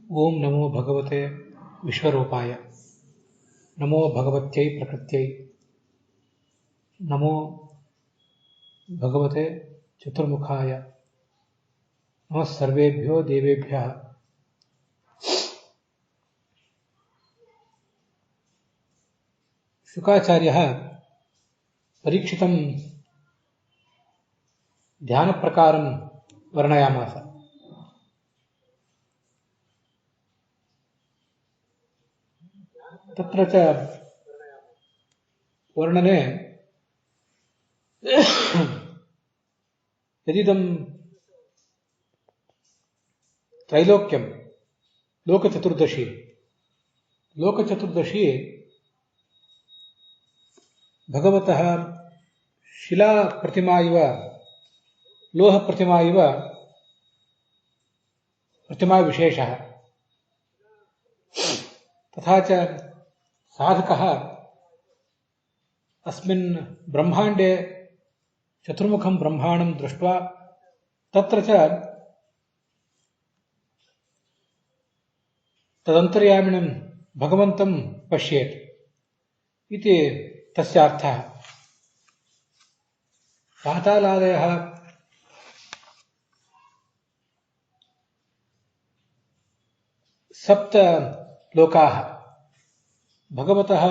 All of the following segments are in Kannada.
ಓಂ ನಮೋ ಭಗವತೆ ವಿಶ್ವರೂಪಾಯ ನಮೋ ಭಗವತ್ಯೈ ಪ್ರಕೃತ್ಯೈ ನಮೋ ಭಗವತೆ ಚತುರ್ಮುಖಾಯ ನಮಃ ಸರ್ವೇಭ್ಯೋ ದೇವೇಭ್ಯಃ. ಶುಕಾಚಾರ್ಯಃ ಪರೀಕ್ಷಿತಂ ಧ್ಯಾನಪ್ರಕಾರಂ ವರ್ಣಯಾಮಾಸ. ತತ್ರ ಚ ವರ್ಣನೆ ಯದಿದಂ ತ್ರೈಲೋಕ್ಯಂ ಲೋಕಚತುರ್ದಶಿ. ಲೋಕಚತುರ್ದಶಿ ಭಗವತಃ ಶಿಲಾ ಪ್ರತಿಮಾ ಇವ ಲೋಹ ಪ್ರತಿಮಾ ಇವ ಪ್ರತಿಮಾ ವಿಶೇಷಃ. ತಥಾ ಚ ಸಾಧಕಃ ಅಸ್ಮಿನ್ ಬ್ರಹ್ಮಾಂಡೇ ಚತುರ್ಮುಖಂ ಬ್ರಹ್ಮಾಂಡಂ ದೃಷ್ಟ್ವಾ ತತ್ರ ಚ ತದಂತರ್ಯಾಮಿಣಂ ಭಗವಂತಂ ಪಶ್ಯೇತ್ ಇತಿ ತಸ್ಯ ಅರ್ಥಃ. ಪಾತಾಲಾದಯಃ ಸಪ್ತ ಲೋಕಾಃ ಭಗವತಃ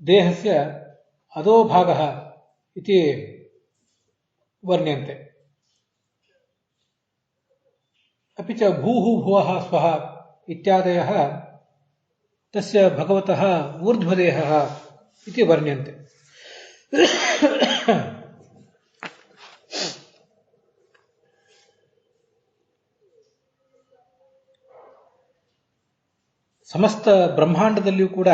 ದೇಹಸ್ಯ ಅಧೋಭಾಗಃ ಇತಿ ವರ್ಣ್ಯಂತೆ. ಅಪಿ ಚ ಭೂಃ ಭುವಃ ಸ್ವಃ ಇತ್ಯಾದಯಃ ತಸ್ಯ ಭಗವತಃ ಊರ್ಧ್ವದೇಹಃ ಇತಿ ವರ್ಣ್ಯಂತೆ. ಸಮಸ್ತ ಬ್ರಹ್ಮಾಂಡದಲ್ಲಿಯೂ ಕೂಡ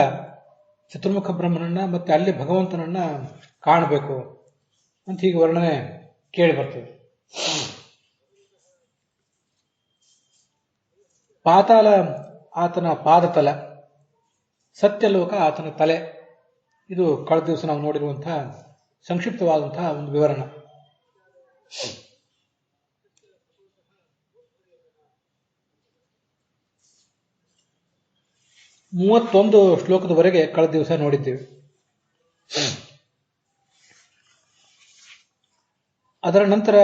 ಚತುರ್ಮುಖ ಬ್ರಹ್ಮನನ್ನ ಮತ್ತೆ ಅಲ್ಲಿ ಭಗವಂತನನ್ನ ಕಾಣಬೇಕು ಅಂತ ಹೀಗೆ ವರ್ಣನೆ ಕೇಳಿ ಬರ್ತದೆ. ಪಾತಾಳ ಆತನ ಪಾದತಲ, ಸತ್ಯಲೋಕ ಆತನ ತಲೆ. ಇದು ಕಳೆದ ದಿವಸ ನಾವು ನೋಡಿರುವಂತಹ ಸಂಕ್ಷಿಪ್ತವಾದಂತಹ ಒಂದು ವಿವರಣ. 31 ಶ್ಲೋಕದವರೆಗೆ ಕಳೆದ ದಿವಸ ನೋಡಿದ್ದೇವೆ. ಅದರ ನಂತರ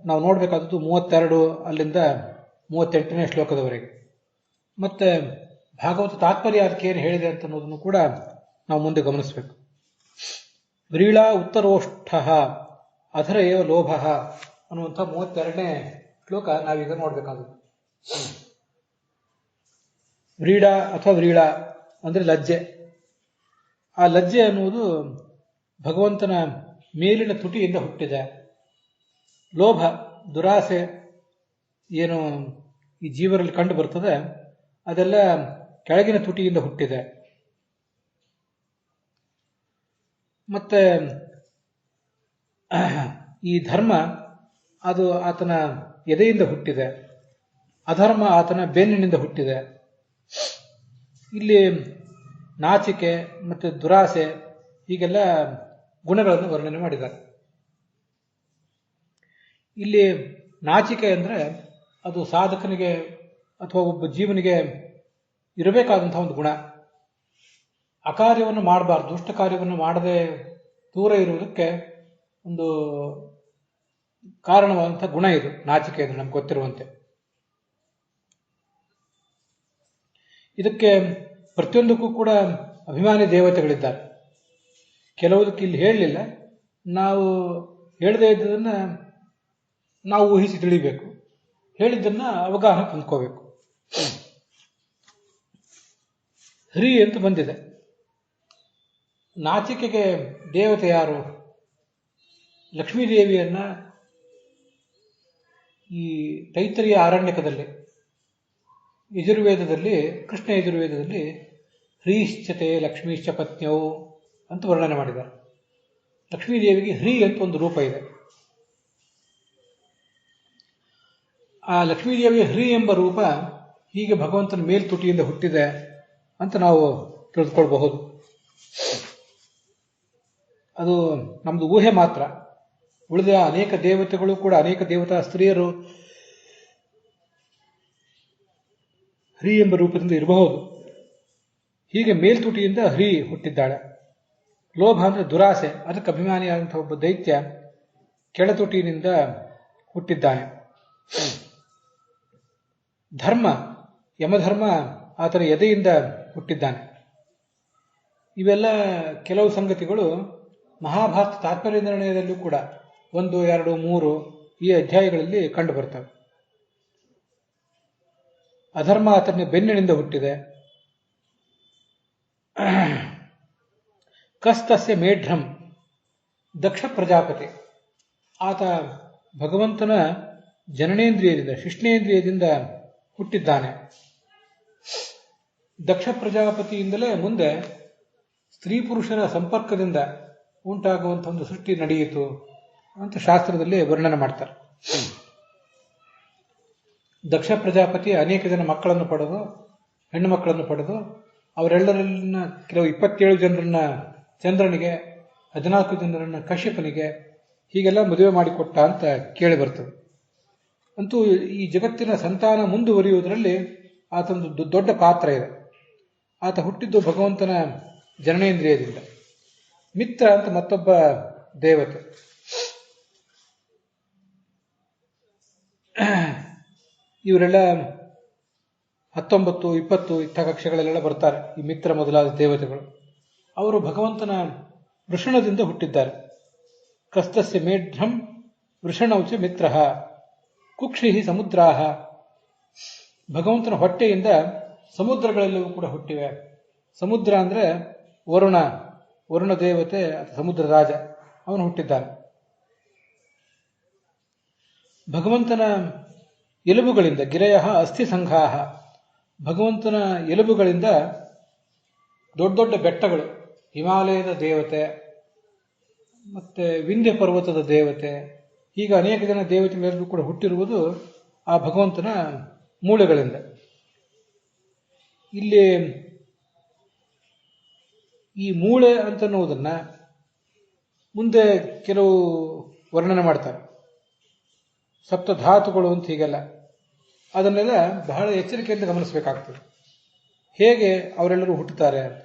ನಾವು ನೋಡಬೇಕಾದದ್ದು 32 ಅಲ್ಲಿಂದ 38ನೇ ಶ್ಲೋಕದವರೆಗೆ. ಮತ್ತೆ ಭಾಗವತ ತಾತ್ಪರ್ಯ ಅದಕ್ಕೆ ಏನು ಹೇಳಿದೆ ಅಂತ ಅನ್ನೋದನ್ನು ಕೂಡ ನಾವು ಮುಂದೆ ಗಮನಿಸಬೇಕು. ವ್ರೀಳಾ ಉತ್ತರೋಷ್ಠ ಅಧರ ಏವ ಲೋಭ ಅನ್ನುವಂಥ 32ನೇ ಶ್ಲೋಕ ನಾವೀಗ ನೋಡಬೇಕಾದದ್ದು. ವ್ರೀಡ ಅಥವಾ ವ್ರೀಳ ಅಂದರೆ ಲಜ್ಜೆ. ಆ ಲಜ್ಜೆ ಅನ್ನುವುದು ಭಗವಂತನ ಮೇಲಿನ ತುಟಿಯಿಂದ ಹುಟ್ಟಿದೆ. ಲೋಭ, ದುರಾಸೆ ಏನು ಈ ಜೀವರಲ್ಲಿ ಕಂಡು ಬರ್ತದೆ ಅದೆಲ್ಲ ಕೆಳಗಿನ ತುಟಿಯಿಂದ ಹುಟ್ಟಿದೆ. ಮತ್ತೆ ಈ ಧರ್ಮ ಅದು ಆತನ ಎದೆಯಿಂದ ಹುಟ್ಟಿದೆ. ಅಧರ್ಮ ಆತನ ಬೆನ್ನಿನಿಂದ ಹುಟ್ಟಿದೆ. ಇಲ್ಲಿ ನಾಚಿಕೆ ಮತ್ತು ದುರಾಸೆ ಹೀಗೆಲ್ಲ ಗುಣಗಳನ್ನು ವರ್ಣನೆ ಮಾಡಿದ್ದಾರೆ. ಇಲ್ಲಿ ನಾಚಿಕೆ ಅಂದರೆ ಅದು ಸಾಧಕನಿಗೆ ಅಥವಾ ಒಬ್ಬ ಜೀವನಿಗೆ ಇರಬೇಕಾದಂತಹ ಒಂದು ಗುಣ. ಅಕಾರ್ಯವನ್ನು ಮಾಡಬಾರ್ದು, ದುಷ್ಟ ಕಾರ್ಯವನ್ನು ಮಾಡದೆ ದೂರ ಇರುವುದಕ್ಕೆ ಒಂದು ಕಾರಣವಾದಂತಹ ಗುಣ ಇದು ನಾಚಿಕೆ. ಇದು ನಮ್ಗೆ ಗೊತ್ತಿರುವಂತೆ. ಇದಕ್ಕೆ ಪ್ರತಿಯೊಂದಕ್ಕೂ ಕೂಡ ಅಭಿಮಾನಿ ದೇವತೆಗಳಿದ್ದಾರೆ. ಕೆಲವುದಕ್ಕೆ ಇಲ್ಲಿ ಹೇಳಲಿಲ್ಲ, ನಾವು ಹೇಳದೇ ಇದ್ದದನ್ನ ನಾವು ಊಹಿಸಿ ತಿಳಿಬೇಕು, ಹೇಳಿದ್ದನ್ನ ಅವಗಾಹನ ತಂದ್ಕೋಬೇಕು. ಹ್ರೀ ಅಂತ ಬಂದಿದೆ. ನಾಚಿಕೆಗೆ ದೇವತೆ ಯಾರು? ಲಕ್ಷ್ಮೀದೇವಿಯನ್ನ ಈ ತೈತರಿಯ ಆರಣ್ಯಕದಲ್ಲಿ ಯಜುರ್ವೇದದಲ್ಲಿ, ಕೃಷ್ಣ ಯಜುರ್ವೇದದಲ್ಲಿ ಹ್ರೀಶ್ಚತೆ ಲಕ್ಷ್ಮೀಶ್ಚ ಪತ್ನ್ಯವು ಅಂತ ವರ್ಣನೆ ಮಾಡಿದ್ದಾರೆ. ಲಕ್ಷ್ಮೀದೇವಿಗೆ ಹ್ರೀ ಅಂತ ಒಂದು ರೂಪ ಇದೆ. ಆ ಲಕ್ಷ್ಮೀದೇವಿಯ ಹ್ರೀ ಎಂಬ ರೂಪ ಹೀಗೆ ಭಗವಂತನ ಮೇಲ್ತುಟಿಯಿಂದ ಹುಟ್ಟಿದೆ ಅಂತ ನಾವು ತಿಳಿದುಕೊಳ್ಬಹುದು. ಅದು ನಮ್ದು ಊಹೆ ಮಾತ್ರ. ಉಳಿದ ಅನೇಕ ದೇವತೆಗಳು ಕೂಡ, ಅನೇಕ ದೇವತಾ ಸ್ತ್ರೀಯರು ಹ್ರೀ ಎಂಬ ರೂಪದಿಂದ ಇರಬಹುದು. ಹೀಗೆ ಮೇಲ್ತುಟಿಯಿಂದ ಹ್ರೀ ಹುಟ್ಟಿದ್ದಾಳೆ. ಲೋಭ ಅಂದರೆ ದುರಾಸೆ, ಅದಕ್ಕೆ ಅಭಿಮಾನಿಯಾದಂತಹ ಒಬ್ಬ ದೈತ್ಯ ಕೆಳತುಟಿನಿಂದ ಹುಟ್ಟಿದ್ದಾನೆ. ಧರ್ಮ, ಯಮಧರ್ಮ ಆತನ ಎದೆಯಿಂದ ಹುಟ್ಟಿದ್ದಾನೆ. ಇವೆಲ್ಲ ಕೆಲವು ಸಂಗತಿಗಳು ಮಹಾಭಾರತ ತಾತ್ಪರ್ಯ ನಿರ್ಣಯದಲ್ಲೂ ಕೂಡ 1, 2, 3 ಈ ಅಧ್ಯಾಯಗಳಲ್ಲಿ ಕಂಡು ಬರ್ತವೆ. ಅಧರ್ಮ ಆತನ ಬೆನ್ನಿನಿಂದ ಹುಟ್ಟಿದೆ. ಕಸ್ತಸ್ಯ ಮೇಢ್ರಂ, ದಕ್ಷ ಪ್ರಜಾಪತಿ ಆತ ಭಗವಂತನ ಜನನೇಂದ್ರಿಯದಿಂದ ಶಿಷ್ಣೇಂದ್ರಿಯದಿಂದ ಹುಟ್ಟಿದ್ದಾನೆ. ದಕ್ಷ ಪ್ರಜಾಪತಿಯಿಂದಲೇ ಮುಂದೆ ಸ್ತ್ರೀ ಪುರುಷರ ಸಂಪರ್ಕದಿಂದ ಉಂಟಾಗುವಂಥ ಒಂದು ಸೃಷ್ಟಿ ನಡೆಯಿತು ಅಂತ ಶಾಸ್ತ್ರದಲ್ಲಿ ವರ್ಣನೆ ಮಾಡ್ತಾರೆ. ದಕ್ಷ ಪ್ರಜಾಪತಿ ಅನೇಕ ಜನ ಮಕ್ಕಳನ್ನು ಪಡೆದು, ಹೆಣ್ಣು ಮಕ್ಕಳನ್ನು ಪಡೆದು, ಅವರೆಲ್ಲರನ್ನ ಕೆಲವು 27 ಜನರನ್ನ ಚಂದ್ರನಿಗೆ, 14 ಜನರನ್ನ ಕಶ್ಯಪನಿಗೆ ಹೀಗೆಲ್ಲ ಮದುವೆ ಮಾಡಿಕೊಟ್ಟ ಅಂತ ಕೇಳಿ ಬರ್ತದೆ. ಅಂತೂ ಈ ಜಗತ್ತಿನ ಸಂತಾನ ಮುಂದುವರಿಯುವುದರಲ್ಲಿ ಆತನೊಂದು ದೊಡ್ಡ ಪಾತ್ರ ಇದೆ. ಆತ ಹುಟ್ಟಿದ್ದು ಭಗವಂತನ ಜನನೇಂದ್ರಿಯದಿಂದ. ಮಿತ್ರ ಅಂತ ಮತ್ತೊಬ್ಬ ದೇವತೆ. ಇವರೆಲ್ಲ 19, 20 ಇಂಥ ಕಕ್ಷೆಗಳಲ್ಲೆಲ್ಲ ಬರ್ತಾರೆ, ಈ ಮಿತ್ರ ಮೊದಲಾದ ದೇವತೆಗಳು. ಅವರು ಭಗವಂತನ ವೃಷಣದಿಂದ ಹುಟ್ಟಿದ್ದಾರೆ. ಕಸ್ತಸ್ಯ ಮೇಢ್ರಂ ವೃಷಣೌಚ ಮಿತ್ರ ಕುಕ್ಷಿ ಸಮುದ್ರಾಹ. ಭಗವಂತನ ಹೊಟ್ಟೆಯಿಂದ ಸಮುದ್ರಗಳೆಲ್ಲವೂ ಕೂಡ ಹುಟ್ಟಿವೆ. ಸಮುದ್ರ ಅಂದರೆ ವರುಣ ದೇವತೆ, ಸಮುದ್ರ ರಾಜ, ಅವನು ಹುಟ್ಟಿದ್ದಾನೆ. ಭಗವಂತನ ಎಲುಬುಗಳಿಂದ ಗಿರಯ ಅಸ್ಥಿ ಸಂಘಾಹ, ಭಗವಂತನ ಎಲುಬುಗಳಿಂದ ದೊಡ್ಡ ದೊಡ್ಡ ಬೆಟ್ಟಗಳು, ಹಿಮಾಲಯದ ದೇವತೆ ಮತ್ತೆ ವಿಂಧ್ಯ ಪರ್ವತದ ದೇವತೆ, ಹೀಗೆ ಅನೇಕ ಜನ ದೇವತೆಗಳೆಲ್ಲರೂ ಕೂಡ ಹುಟ್ಟಿರುವುದು ಆ ಭಗವಂತನ ಮೂಳೆಗಳಿಂದ. ಇಲ್ಲಿ ಈ ಮೂಳೆ ಅಂತನ್ನುವುದನ್ನ ಮುಂದೆ ಕೆಲವು ವರ್ಣನೆ ಮಾಡ್ತಾರೆ. ಸಪ್ತಧಾತುಗಳು ಅಂತ ಹೀಗೆಲ್ಲ, ಅದನ್ನೆಲ್ಲ ಬಹಳ ಎಚ್ಚರಿಕೆಯಿಂದ ಗಮನಿಸಬೇಕಾಗ್ತದೆ. ಹೇಗೆ ಅವರೆಲ್ಲರೂ ಹುಟ್ಟುತ್ತಾರೆ ಅಂತ.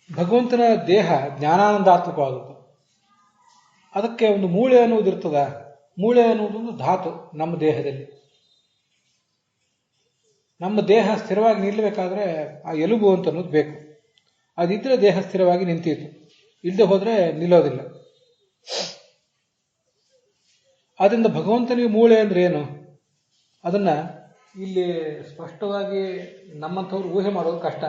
ಭಗವಂತನ ದೇಹ ಜ್ಞಾನಾನಂದಾತ್ಮಕವಾದದ್ದು. ಅದಕ್ಕೆ ಒಂದು ಮೂಳೆ ಅನ್ನುವುದು ಇರ್ತದ. ಮೂಳೆ ಅನ್ನುವುದೊಂದು ಧಾತು ನಮ್ಮ ದೇಹದಲ್ಲಿ. ನಮ್ಮ ದೇಹ ಸ್ಥಿರವಾಗಿ ನಿಲ್ಲಬೇಕಾದ್ರೆ ಆ ಎಲುಬು ಅಂತ ಅನ್ನೋದು ಬೇಕು. ಅದಿದ್ರೆ ದೇಹ ಸ್ಥಿರವಾಗಿ ನಿಂತೀತು, ಇಲ್ಲದೆ ಹೋದ್ರೆ ನಿಲ್ಲೋದಿಲ್ಲ. ಆದ್ದರಿಂದ ಭಗವಂತನಿಗೆ ಮೂಳೆ ಅಂದ್ರೆ ಏನು, ಅದನ್ನ ಇಲ್ಲಿ ಸ್ಪಷ್ಟವಾಗಿ ನಮ್ಮಂಥವ್ರು ಊಹೆ ಮಾಡೋದು ಕಷ್ಟ.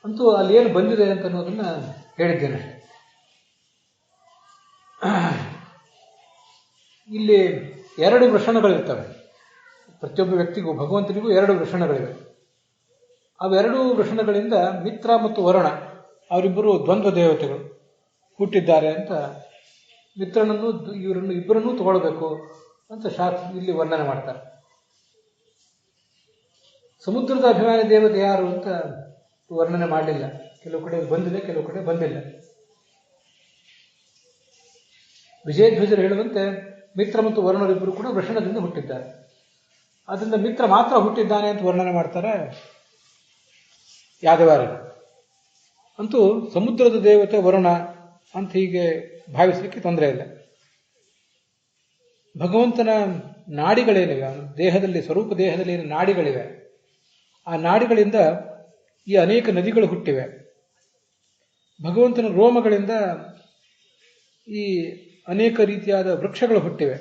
ಅಂತೂ ಅಲ್ಲಿ ಏನು ಬಂದಿದೆ ಅಂತ ಅನ್ನೋದನ್ನ ಹೇಳಿದ್ದೇನೆ. ಇಲ್ಲಿ 2 ವೃಷಣಗಳಿರ್ತವೆ. ಪ್ರತಿಯೊಬ್ಬ ವ್ಯಕ್ತಿಗೂ, ಭಗವಂತನಿಗೂ 2 ವೃಷಣಗಳಿವೆ. ಅವೆರಡೂ ವೃಷಣಗಳಿಂದ ಮಿತ್ರ ಮತ್ತು ವರುಣ ಅವರಿಬ್ಬರು ದ್ವಂದ್ವ ದೇವತೆಗಳು ಹುಟ್ಟಿದ್ದಾರೆ ಅಂತ, ಮಿತ್ರನನ್ನು ಇವರನ್ನು ಇಬ್ಬರನ್ನೂ ತಗೊಳ್ಬೇಕು ಅಂತ ಶಾಸ್ತ್ರ ಇಲ್ಲಿ ವರ್ಣನೆ ಮಾಡ್ತಾರೆ. ಸಮುದ್ರದ ಅಭಿಮಾನಿ ದೇವತೆ ಯಾರು ಅಂತ ವರ್ಣನೆ ಮಾಡಲಿಲ್ಲ. ಕೆಲವು ಕಡೆ ಬಂದಿದೆ, ಕೆಲವು ಕಡೆ ಬಂದಿಲ್ಲ. ವಿಜಯಧ್ವಜರು ಹೇಳುವಂತೆ ಮಿತ್ರ ಮತ್ತು ವರುಣರಿಬ್ಬರು ಕೂಡ ವೃಷಣದಿಂದ ಹುಟ್ಟಿದ್ದಾರೆ. ಅದರಿಂದ ಮಿತ್ರ ಮಾತ್ರ ಹುಟ್ಟಿದ್ದಾನೆ ಅಂತ ವರ್ಣನೆ ಮಾಡ್ತಾರೆ ಯಾದವಾರರು. ಅಂತೂ ಸಮುದ್ರದ ದೇವತೆ ವರುಣ ಅಂತ ಹೀಗೆ ಭಾವಿಸಲಿಕ್ಕೆ ತೊಂದರೆ ಇಲ್ಲ. ಭಗವಂತನ ನಾಡಿಗಳೇನಿವೆ, ದೇಹದಲ್ಲಿ, ಸ್ವರೂಪ ದೇಹದಲ್ಲಿ ಏನು ನಾಡಿಗಳಿವೆ, ಆ ನಾಡಿಗಳಿಂದ ಈ ಅನೇಕ ನದಿಗಳು ಹುಟ್ಟಿವೆ. ಭಗವಂತನ ರೋಮಗಳಿಂದ ಈ ಅನೇಕ ರೀತಿಯಾದ ವೃಕ್ಷಗಳು ಹುಟ್ಟಿವೆ.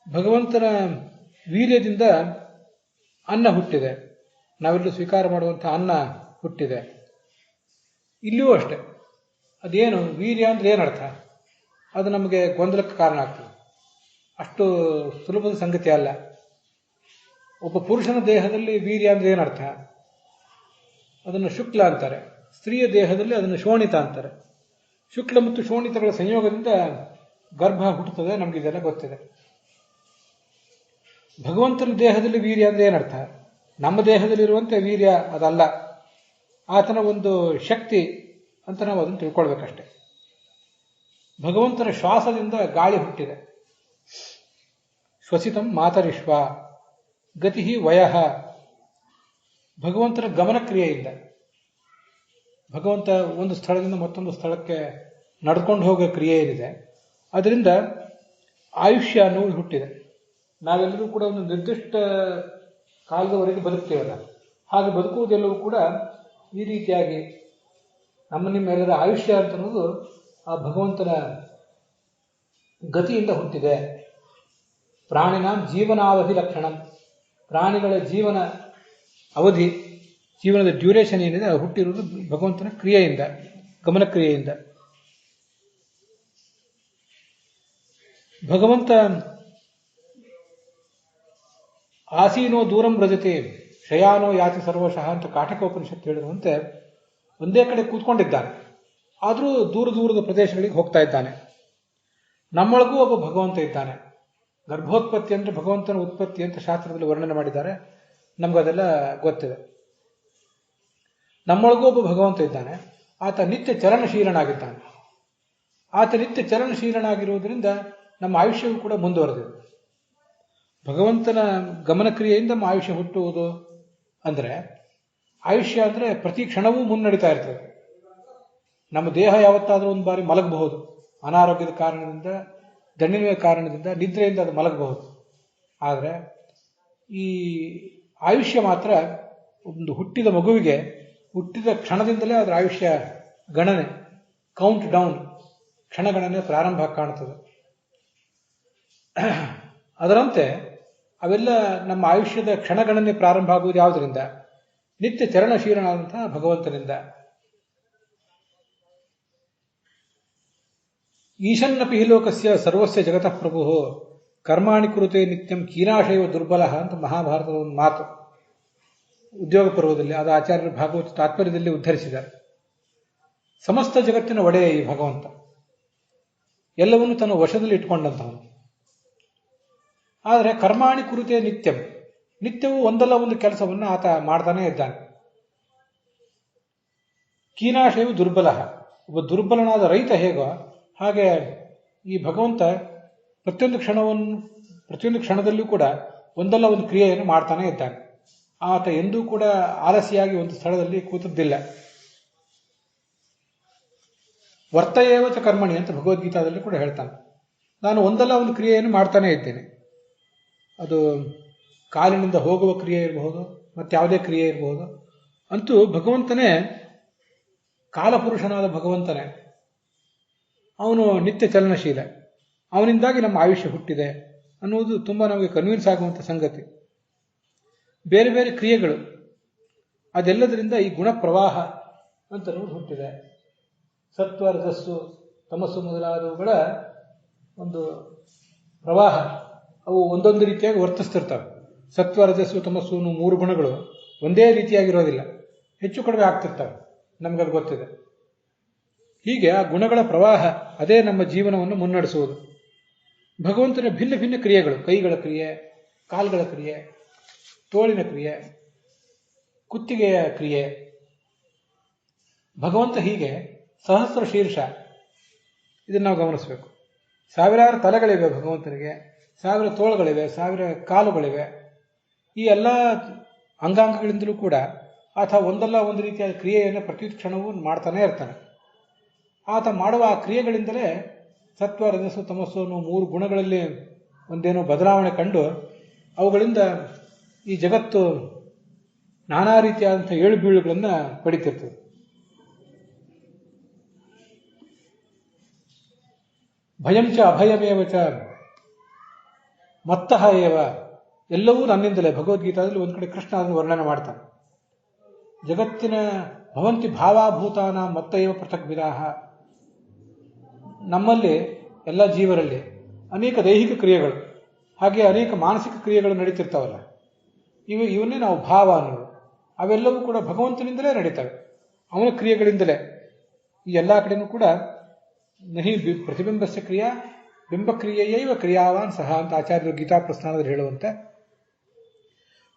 ಭಗವಂತನ ವೀರ್ಯದಿಂದ ಅನ್ನ ಹುಟ್ಟಿದೆ, ನಾವೆಲ್ಲೂ ಸ್ವೀಕಾರ ಮಾಡುವಂತಹ ಅನ್ನ ಹುಟ್ಟಿದೆ. ಇಲ್ಲಿಯೂ ಅಷ್ಟೆ. ಅದೇನು ವೀರ್ಯ ಅಂದ್ರೆ ಏನರ್ಥ, ಅದು ನಮಗೆ ಗೊಂದಲಕ್ಕೆ ಕಾರಣ ಆಗ್ತದೆ. ಅಷ್ಟು ಸುಲಭದ ಸಂಗತಿ ಅಲ್ಲ. ಒಬ್ಬ ಪುರುಷನ ದೇಹದಲ್ಲಿ ವೀರ್ಯ ಅಂದ್ರೆ ಏನರ್ಥ, ಅದನ್ನು ಶುಕ್ಲ ಅಂತಾರೆ. ಸ್ತ್ರೀಯ ದೇಹದಲ್ಲಿ ಅದನ್ನು ಶೋಣಿತ ಅಂತಾರೆ. ಶುಕ್ಲ ಮತ್ತು ಶೋಣಿತಗಳ ಸಂಯೋಗದಿಂದ ಗರ್ಭ ಹುಟ್ಟುತ್ತದೆ, ನಮಗಿದೆಲ್ಲ ಗೊತ್ತಿದೆ. ಭಗವಂತನ ದೇಹದಲ್ಲಿ ವೀರ್ಯ ಅಂದ್ರೆ ಏನರ್ಥ, ನಮ್ಮ ದೇಹದಲ್ಲಿರುವಂತೆ ವೀರ್ಯ ಅದಲ್ಲ, ಆತನ ಒಂದು ಶಕ್ತಿ ಅಂತ ನಾವು ಅದನ್ನು ತಿಳ್ಕೊಳ್ಬೇಕಷ್ಟೆ. ಭಗವಂತನ ಶ್ವಾಸದಿಂದ ಗಾಳಿ ಹುಟ್ಟಿದೆ. ಶ್ವಸಿತಂ ಮಾತರಿಶ್ವ ಗತಿ ವಯಃ. ಭಗವಂತನ ಗಮನ ಕ್ರಿಯೆಯಿಂದ ಭಗವಂತ ಒಂದು ಸ್ಥಳದಿಂದ ಮತ್ತೊಂದು ಸ್ಥಳಕ್ಕೆ ನಡ್ಕೊಂಡು ಹೋಗೋ ಕ್ರಿಯೆ ಏನಿದೆ ಅದರಿಂದ ಆಯುಷ್ಯ ಅನ್ನೋದು ಹುಟ್ಟಿದೆ. ನಾವೆಲ್ಲರೂ ಕೂಡ ಒಂದು ನಿರ್ದಿಷ್ಟ ಕಾಲದವರೆಗೆ ಬದುಕ್ತೇವಲ್ಲ, ಹಾಗೆ ಬದುಕುವುದೆಲ್ಲವೂ ಕೂಡ ಈ ರೀತಿಯಾಗಿ ನಿಮ್ಮೆಲ್ಲರ ಆಯುಷ್ಯ ಅಂತ ಅನ್ನೋದು ಆ ಭಗವಂತನ ಗತಿಯಿಂದ ಹುಟ್ಟಿದೆ. ಪ್ರಾಣಿನಾಂ ಜೀವನಾವಧಿ ಲಕ್ಷಣಂ. ಪ್ರಾಣಿಗಳ ಜೀವನ ಅವಧಿ, ಜೀವನದ ಡ್ಯೂರೇಷನ್ ಏನಿದೆ ಅದು ಹುಟ್ಟಿರುವುದು ಭಗವಂತನ ಕ್ರಿಯೆಯಿಂದ, ಗಮನ ಕ್ರಿಯೆಯಿಂದ. ಭಗವಂತ ಆಸೀನೋ ದೂರಂ ವ್ರಜತೆ ಶಯಾನೋ ಯಾತಿ ಸರ್ವಶಃ ಅಂತ ಕಾಠಕೋಪನಿಷತ್ತು ಹೇಳಿರುವಂತೆ ಒಂದೇ ಕಡೆ ಕೂತ್ಕೊಂಡಿದ್ದಾನೆ, ಆದರೂ ದೂರ ದೂರದ ಪ್ರದೇಶಗಳಿಗೆ ಹೋಗ್ತಾ ಇದ್ದಾನೆ. ನಮ್ಮೊಳಗೂ ಒಬ್ಬ ಭಗವಂತ ಇದ್ದಾನೆ. ಗರ್ಭೋತ್ಪತ್ತಿ ಅಂದರೆ ಭಗವಂತನ ಉತ್ಪತ್ತಿ ಅಂತ ಶಾಸ್ತ್ರದಲ್ಲಿ ವರ್ಣನೆ ಮಾಡಿದ್ದಾರೆ, ನಮಗದೆಲ್ಲ ಗೊತ್ತಿದೆ. ನಮ್ಮೊಳಗೂ ಒಬ್ಬ ಭಗವಂತ ಇದ್ದಾನೆ, ಆತ ನಿತ್ಯ ಚಲನಶೀಲನಾಗಿದ್ದಾನೆ. ಆತ ನಿತ್ಯ ಚಲನಶೀಲನಾಗಿರುವುದರಿಂದ ನಮ್ಮ ಆಯುಷ್ಯವೂ ಕೂಡ ಮುಂದುವರೆದಿದೆ. ಭಗವಂತನ ಗಮನ ಕ್ರಿಯೆಯಿಂದ ನಮ್ಮ ಆಯುಷ್ಯ ಹುಟ್ಟುವುದು ಅಂದರೆ, ಆಯುಷ್ಯ ಅಂದರೆ ಪ್ರತಿ ಕ್ಷಣವೂ ಮುನ್ನಡೀತಾ ಇರ್ತದೆ. ನಮ್ಮ ದೇಹ ಯಾವತ್ತಾದರೂ ಒಂದು ಬಾರಿ ಮಲಗಬಹುದು, ಅನಾರೋಗ್ಯದ ಕಾರಣದಿಂದ, ದಣ್ಣಿನ ಕಾರಣದಿಂದ, ನಿದ್ರೆಯಿಂದ ಅದು ಮಲಗಬಹುದು. ಆದರೆ ಈ ಆಯುಷ್ಯ ಮಾತ್ರ ಒಂದು ಹುಟ್ಟಿದ ಮಗುವಿಗೆ ಹುಟ್ಟಿದ ಕ್ಷಣದಿಂದಲೇ ಅದರ ಆಯುಷ್ಯ ಗಣನೆ, ಕೌಂಟ್ ಡೌನ್, ಕ್ಷಣಗಣನೆ ಪ್ರಾರಂಭ ಕಾಣುತ್ತದೆ. ಅದರಂತೆ ಅವೆಲ್ಲ ನಮ್ಮ ಆಯುಷ್ಯದ ಕ್ಷಣಗಣನೆ ಪ್ರಾರಂಭ ಆಗುವುದು ಯಾವುದರಿಂದ? ನಿತ್ಯ ಚರಣಶೀಲನಾದಂತಹ ಭಗವಂತನಿಂದ. ಈಶನ್ನಪಿ ಹಿ ಲೋಕಸ್ಯ ಸರ್ವಸ್ಯ ಜಗತಃ ಪ್ರಭು ಕರ್ಮಾಣಿ ಕುರುತೆ ನಿತ್ಯಂ ಕೀನಾಶೈವ ದುರ್ಬಲ ಅಂತ ಮಹಾಭಾರತದ ಒಂದು ಮಾತು ಉದ್ಯೋಗ ಪರ್ವದಲ್ಲಿ, ಅದು ಆಚಾರ್ಯರು ಭಾಗವತ ತಾತ್ಪರ್ಯದಲ್ಲಿ ಉದ್ಧರಿಸಿದ್ದಾರೆ. ಸಮಸ್ತ ಜಗತ್ತಿನ ಒಡೆಯ ಈ ಭಗವಂತ, ಎಲ್ಲವನ್ನೂ ತನ್ನ ವಶದಲ್ಲಿ ಇಟ್ಕೊಂಡಂತವನು. ಆದರೆ ಕರ್ಮಾಣಿ ಕುರುತೆ ನಿತ್ಯಂ, ನಿತ್ಯವೂ ಒಂದಲ್ಲ ಒಂದು ಕೆಲಸವನ್ನು ಆತ ಮಾಡ್ತಾನೆ ಇದ್ದಾನೆ. ಕೀನಾಶೈವ ದುರ್ಬಲ, ಒಬ್ಬ ದುರ್ಬಲನಾದ ರೈತ ಹೇಗೋ ಹಾಗೆ ಈ ಭಗವಂತ ಪ್ರತಿಯೊಂದು ಕ್ಷಣದಲ್ಲೂ ಕೂಡ ಒಂದಲ್ಲ ಒಂದು ಕ್ರಿಯೆಯನ್ನು ಮಾಡ್ತಾನೆ ಇದ್ದಾನೆ. ಆತ ಎಂದೂ ಕೂಡ ಆಲಸ್ಯಾಗಿ ಒಂದು ಸ್ಥಳದಲ್ಲಿ ಕೂತದ್ದಿಲ್ಲ. ವರ್ತಯೇವಚ ಕರ್ಮಣಿ ಅಂತ ಭಗವದ್ಗೀತಾದಲ್ಲಿ ಕೂಡ ಹೇಳ್ತಾನೆ. ನಾನು ಒಂದಲ್ಲ ಒಂದು ಕ್ರಿಯೆಯನ್ನು ಮಾಡ್ತಾನೆ ಇದ್ದೇನೆ. ಅದು ಕಾಲಿನಿಂದ ಹೋಗುವ ಕ್ರಿಯೆ ಇರಬಹುದು, ಮತ್ತಾವುದೇ ಕ್ರಿಯೆ ಇರಬಹುದು. ಅಂತೂ ಭಗವಂತನೇ, ಕಾಲಪುರುಷನಾದ ಭಗವಂತನೇ, ಅವನು ನಿತ್ಯ ಚಲನಶೀಲ. ಅವನಿಂದಾಗಿ ನಮ್ಮ ಆಯುಷ್ಯ ಹುಟ್ಟಿದೆ ಅನ್ನುವುದು ತುಂಬ ನಮಗೆ ಕನ್ವಿನ್ಸ್ ಆಗುವಂಥ ಸಂಗತಿ. ಬೇರೆ ಬೇರೆ ಕ್ರಿಯೆಗಳು, ಅದೆಲ್ಲದರಿಂದ ಈ ಗುಣ ಪ್ರವಾಹ ಅಂತ ಹುಟ್ಟಿದೆ. ಸತ್ವ, ರಜಸ್ಸು, ತಮಸ್ಸು ಮೊದಲಾದವುಗಳ ಒಂದು ಪ್ರವಾಹ, ಅವು ಒಂದೊಂದು ರೀತಿಯಾಗಿ ವರ್ತಿಸ್ತಿರ್ತವೆ. ಸತ್ವ, ರಜಸ್ಸು, ತಮಸ್ಸು ಅನ್ನೋ ಮೂರು ಗುಣಗಳು ಒಂದೇ ರೀತಿಯಾಗಿರೋದಿಲ್ಲ, ಹೆಚ್ಚು ಕಡಿಮೆ ಆಗ್ತಿರ್ತವೆ, ನಮಗದು ಗೊತ್ತಿದೆ. ಹೀಗೆ ಆ ಗುಣಗಳ ಪ್ರವಾಹ ಅದೇ ನಮ್ಮ ಜೀವನವನ್ನು ಮುನ್ನಡೆಸುವುದು. ಭಗವಂತನ ಭಿನ್ನ ಭಿನ್ನ ಕ್ರಿಯೆಗಳು, ಕೈಗಳ ಕ್ರಿಯೆ, ಕಾಲುಗಳ ಕ್ರಿಯೆ, ತೋಳಿನ ಕ್ರಿಯೆ, ಕುತ್ತಿಗೆಯ ಕ್ರಿಯೆ. ಭಗವಂತ ಹೀಗೆ ಸಹಸ್ರ ಶೀರ್ಷ, ಇದನ್ನು ನಾವು ಗಮನಿಸಬೇಕು. ಸಾವಿರಾರು ತಲೆಗಳಿವೆ ಭಗವಂತನಿಗೆ, ಸಾವಿರ ತೋಳುಗಳಿವೆ, ಸಾವಿರ ಕಾಲುಗಳಿವೆ. ಈ ಎಲ್ಲ ಅಂಗಾಂಗಗಳಿಂದಲೂ ಕೂಡ ಆತ ಒಂದಲ್ಲ ಒಂದು ರೀತಿಯಾದ ಕ್ರಿಯೆಯನ್ನು ಪ್ರತಿ ಕ್ಷಣವೂ ಮಾಡ್ತಾನೆ ಇರ್ತಾನೆ. ಆತ ಮಾಡುವ ಆ ಕ್ರಿಯೆಗಳಿಂದಲೇ ಸತ್ವ, ರಜಸ್ಸು, ತಮಸ್ಸು ಅನ್ನೋ ಮೂರು ಗುಣಗಳಲ್ಲಿ ಒಂದೇನೋ ಬದಲಾವಣೆ ಕಂಡು ಅವುಗಳಿಂದ ಈ ಜಗತ್ತು ನಾನಾ ರೀತಿಯಾದಂಥ ಏಳು ಬೀಳುಗಳನ್ನು ಪಡಿತಿರ್ತದೆ. ಭಯಂಚ ಅಭಯಮೇವ ಚ ಮತ್ತಃ ಏವ, ಎಲ್ಲವೂ ನನ್ನಿಂದಲೇ. ಭಗವದ್ಗೀತಾದಲ್ಲಿ ಒಂದು ಕಡೆ ಕೃಷ್ಣ ಅದನ್ನು ವರ್ಣನೆ ಮಾಡ್ತಾನೆ. ಜಗತ್ತಿನ ಭವಂತಿ ಭಾವಾಭೂತಾನ ಮತ್ತ ಏವ ಪೃಥಕ್ ವಿಧಾಹ. ನಮ್ಮಲ್ಲಿ ಎಲ್ಲ ಜೀವರಲ್ಲಿ ಅನೇಕ ದೈಹಿಕ ಕ್ರಿಯೆಗಳು, ಹಾಗೆ ಅನೇಕ ಮಾನಸಿಕ ಕ್ರಿಯೆಗಳು ನಡೀತಿರ್ತಾವಲ್ಲ, ಇವನ್ನೇ ನಾವು ಭಾವ ಅನ್ನೋದು. ಅವೆಲ್ಲವೂ ಕೂಡ ಭಗವಂತನಿಂದಲೇ ನಡೀತವೆ, ಅವನ ಕ್ರಿಯೆಗಳಿಂದಲೇ. ಈ ಎಲ್ಲ ಕಡೆನೂ ಕೂಡ ನಹಿ ಪ್ರತಿಬಿಂಬಸ್ಯ ಕ್ರಿಯಾ ಬಿಂಬಕ್ರಿಯೆಯೈವ ಕ್ರಿಯಾವಾನ್ ಸಹ ಅಂತ ಆಚಾರ್ಯರು ಗೀತಾ ಪ್ರಸ್ಥಾನದಲ್ಲಿ ಹೇಳುವಂತೆ,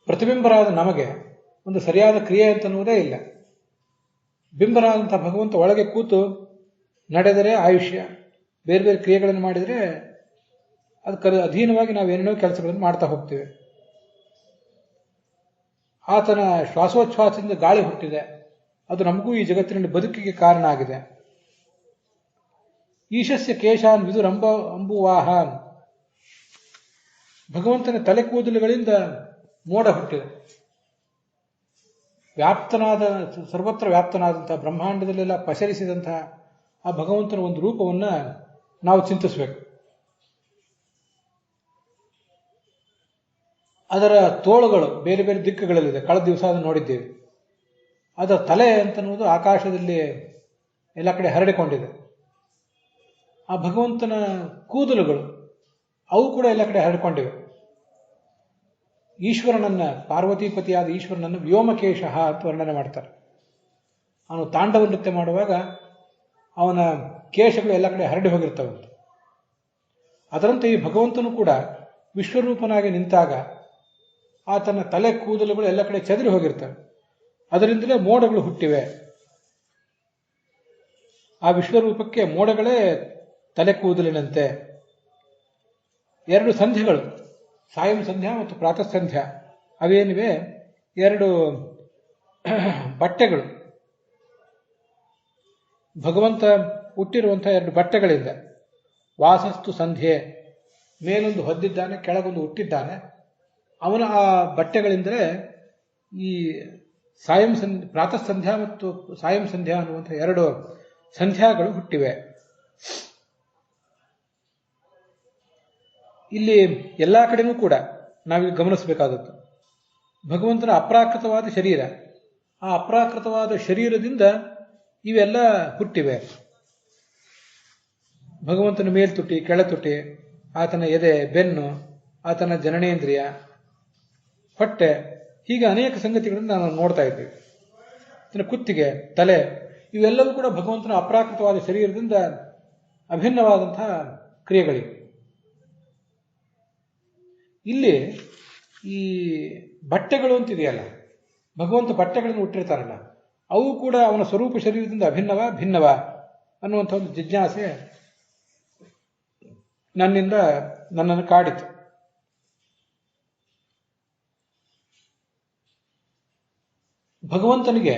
ಪ್ರತಿಬಿಂಬರಾದ ನಮಗೆ ಒಂದು ಸರಿಯಾದ ಕ್ರಿಯೆ ಅಂತನ್ನುವುದೇ ಇಲ್ಲ. ಬಿಂಬರಾದಂಥ ಭಗವಂತ ಒಳಗೆ ಕೂತು ನಡೆದರೆ ಆಯುಷ್ಯ, ಬೇರೆ ಬೇರೆ ಕ್ರಿಯೆಗಳನ್ನು ಮಾಡಿದರೆ ಅದಕ್ಕೆ ಅಧೀನವಾಗಿ ನಾವೇನೇನೋ ಕೆಲಸಗಳನ್ನು ಮಾಡ್ತಾ ಹೋಗ್ತೇವೆ. ಆತನ ಶ್ವಾಸೋಚ್ಛ್ವಾಸದಿಂದ ಗಾಳಿ ಹುಟ್ಟಿದೆ, ಅದು ನಮಗೂ ಈ ಜಗತ್ತಿನಲ್ಲಿ ಬದುಕಿಗೆ ಕಾರಣ ಆಗಿದೆ. ಈಶಸ್ಯ ಕೇಶಾನ್ ವಿದುರಂಬ ಅಂಬುವಾಹಾನ್, ಭಗವಂತನ ತಲೆ ಕೂದಲುಗಳಿಂದ ಮೋಡ ಹುಟ್ಟಿದೆ. ವ್ಯಾಪ್ತನಾದ, ಸರ್ವತ್ರ ವ್ಯಾಪ್ತನಾದಂತಹ, ಬ್ರಹ್ಮಾಂಡದಲ್ಲೆಲ್ಲ ಪಸರಿಸಿದಂತಹ ಆ ಭಗವಂತನ ಒಂದು ರೂಪವನ್ನು ನಾವು ಚಿಂತಿಸಬೇಕು. ಅದರ ತೋಳುಗಳು ಬೇರೆ ಬೇರೆ ದಿಕ್ಕುಗಳಲ್ಲಿದೆ, ಕಳೆದ ದಿವಸ ಅದನ್ನು ನೋಡಿದ್ದೇವೆ. ಅದರ ತಲೆ ಅಂತನ್ನುವುದು ಆಕಾಶದಲ್ಲಿ ಎಲ್ಲ ಕಡೆ ಹರಡಿಕೊಂಡಿದೆ. ಆ ಭಗವಂತನ ಕೂದಲುಗಳು ಅವು ಕೂಡ ಎಲ್ಲ ಕಡೆ ಹರಡಿಕೊಂಡಿವೆ. ಈಶ್ವರನನ್ನ, ಪಾರ್ವತೀಪತಿಯಾದ ಈಶ್ವರನನ್ನು ವ್ಯೋಮಕೇಶ ಅಂತ ವರ್ಣನೆ ಮಾಡ್ತಾರೆ. ಅವನು ತಾಂಡವ ನೃತ್ಯ ಮಾಡುವಾಗ ಅವನ ಕೇಶಗಳು ಎಲ್ಲ ಕಡೆ ಹರಡಿ ಹೋಗಿರ್ತವಂತೆ. ಅದರಂತೆ ಈ ಭಗವಂತನು ಕೂಡ ವಿಶ್ವರೂಪನಾಗಿ ನಿಂತಾಗ ಆತನ ತಲೆ ಕೂದಲುಗಳು ಎಲ್ಲ ಕಡೆ ಚದರಿ ಹೋಗಿರ್ತವೆ. ಅದರಿಂದಲೇ ಮೋಡಗಳು ಹುಟ್ಟಿವೆ. ಆ ವಿಶ್ವರೂಪಕ್ಕೆ ಮೋಡಗಳೇ ತಲೆ ಕೂದಲಿನಂತೆ. ಎರಡು ಸಂಧ್ಯೆಗಳು, ಸಾಯಂ ಸಂಧ್ಯಾ ಮತ್ತು ಪ್ರಾತಃ ಸಂಧ್ಯಾ, ಅವೇನಿವೆ ಎರಡು ಬಟ್ಟೆಗಳು, ಭಗವಂತ ಹುಟ್ಟಿರುವಂತಹ ಎರಡು ಬಟ್ಟೆಗಳಿಂದ. ವಾಸಸ್ತು ಸಂಧ್ಯೆ, ಮೇಲೊಂದು ಹೊದ್ದಿದ್ದಾನೆ, ಕೆಳಗೊಂದು ಹುಟ್ಟಿದ್ದಾನೆ. ಅವನ ಆ ಬಟ್ಟೆಗಳಿಂದಲೇ ಈ ಪ್ರಾತಃ ಸಂಧ್ಯಾ ಮತ್ತು ಸಾಯಂ ಸಂಧ್ಯಾ ಅನ್ನುವಂಥ ಎರಡು ಸಂಧ್ಯಾಗಳು ಹುಟ್ಟಿವೆ. ಇಲ್ಲಿ ಎಲ್ಲ ಕಡೆನೂ ಕೂಡ ನಾವೀಗ ಗಮನಿಸಬೇಕಾದದ್ದು ಭಗವಂತನ ಅಪ್ರಾಕೃತವಾದ ಶರೀರ. ಆ ಅಪ್ರಾಕೃತವಾದ ಶರೀರದಿಂದ ಇವೆಲ್ಲ ಹುಟ್ಟಿವೆ. ಭಗವಂತನ ಮೇಲ್ತುಟಿ, ಕೆಳತುಟಿ, ಆತನ ಎದೆ, ಬೆನ್ನು, ಆತನ ಜನನೇಂದ್ರಿಯ, ಹೊಟ್ಟೆ, ಹೀಗೆ ಅನೇಕ ಸಂಗತಿಗಳನ್ನು ನಾವು ನೋಡ್ತಾ ಇದ್ದೀವಿ. ಕುತ್ತಿಗೆ, ತಲೆ, ಇವೆಲ್ಲವೂ ಕೂಡ ಭಗವಂತನ ಅಪ್ರಾಕೃತವಾದ ಶರೀರದಿಂದ ಅಭಿನ್ನವಾದಂತಹ ಕ್ರಿಯೆಗಳಿವೆ. ಇಲ್ಲಿ ಈ ಬಟ್ಟೆಗಳು ಅಂತಿದೆಯಲ್ಲ, ಭಗವಂತ ಬಟ್ಟೆಗಳನ್ನು ಹುಟ್ಟಿರ್ತಾರಲ್ಲ, ಅವು ಕೂಡ ಅವನ ಸ್ವರೂಪ ಶರೀರದಿಂದ ಭಿನ್ನವ ಅನ್ನುವಂಥ ಒಂದು ಜಿಜ್ಞಾಸೆ ನನ್ನನ್ನು ಕಾಡಿತು. ಭಗವಂತನಿಗೆ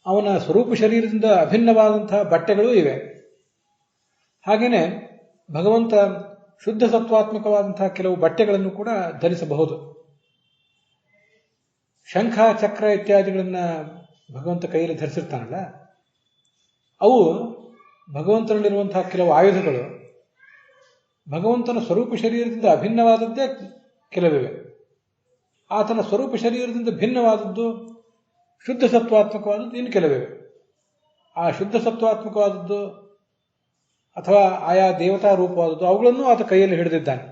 ಅವನ ಸ್ವರೂಪ ಶರೀರದಿಂದ ಅಭಿನ್ನವಾದಂತಹ ಬಟ್ಟೆಗಳೂ ಇವೆ. ಹಾಗೆಯೇ ಭಗವಂತ ಶುದ್ಧ ಸತ್ವಾತ್ಮಕವಾದಂತಹ ಕೆಲವು ಬಟ್ಟೆಗಳನ್ನು ಕೂಡ ಧರಿಸಬಹುದು. ಶಂಖ, ಚಕ್ರ ಇತ್ಯಾದಿಗಳನ್ನ ಭಗವಂತ ಕೈಯಲ್ಲಿ ಧರಿಸಿರ್ತಾನಲ್ಲ, ಅವು ಭಗವಂತನಲ್ಲಿರುವಂತಹ ಕೆಲವು ಆಯುಧಗಳು. ಭಗವಂತನ ಸ್ವರೂಪ ಶರೀರದಿಂದ ಅಭಿನ್ನವಾದದ್ದೇ ಕೆಲವಿವೆ. ಆತನ ಸ್ವರೂಪ ಶರೀರದಿಂದ ಭಿನ್ನವಾದದ್ದು ಶುದ್ಧ ಸತ್ವಾತ್ಮಕವಾದದ್ದು ಇನ್ನು ಕೆಲವಿವೆ. ಆ ಶುದ್ಧ ಸತ್ವಾತ್ಮಕವಾದದ್ದು ಅಥವಾ ಆಯಾ ದೇವತಾ ರೂಪವಾದದ್ದು ಅವುಗಳನ್ನು ಆತ ಕೈಯಲ್ಲಿ ಹಿಡಿದಿದ್ದಾನೆ.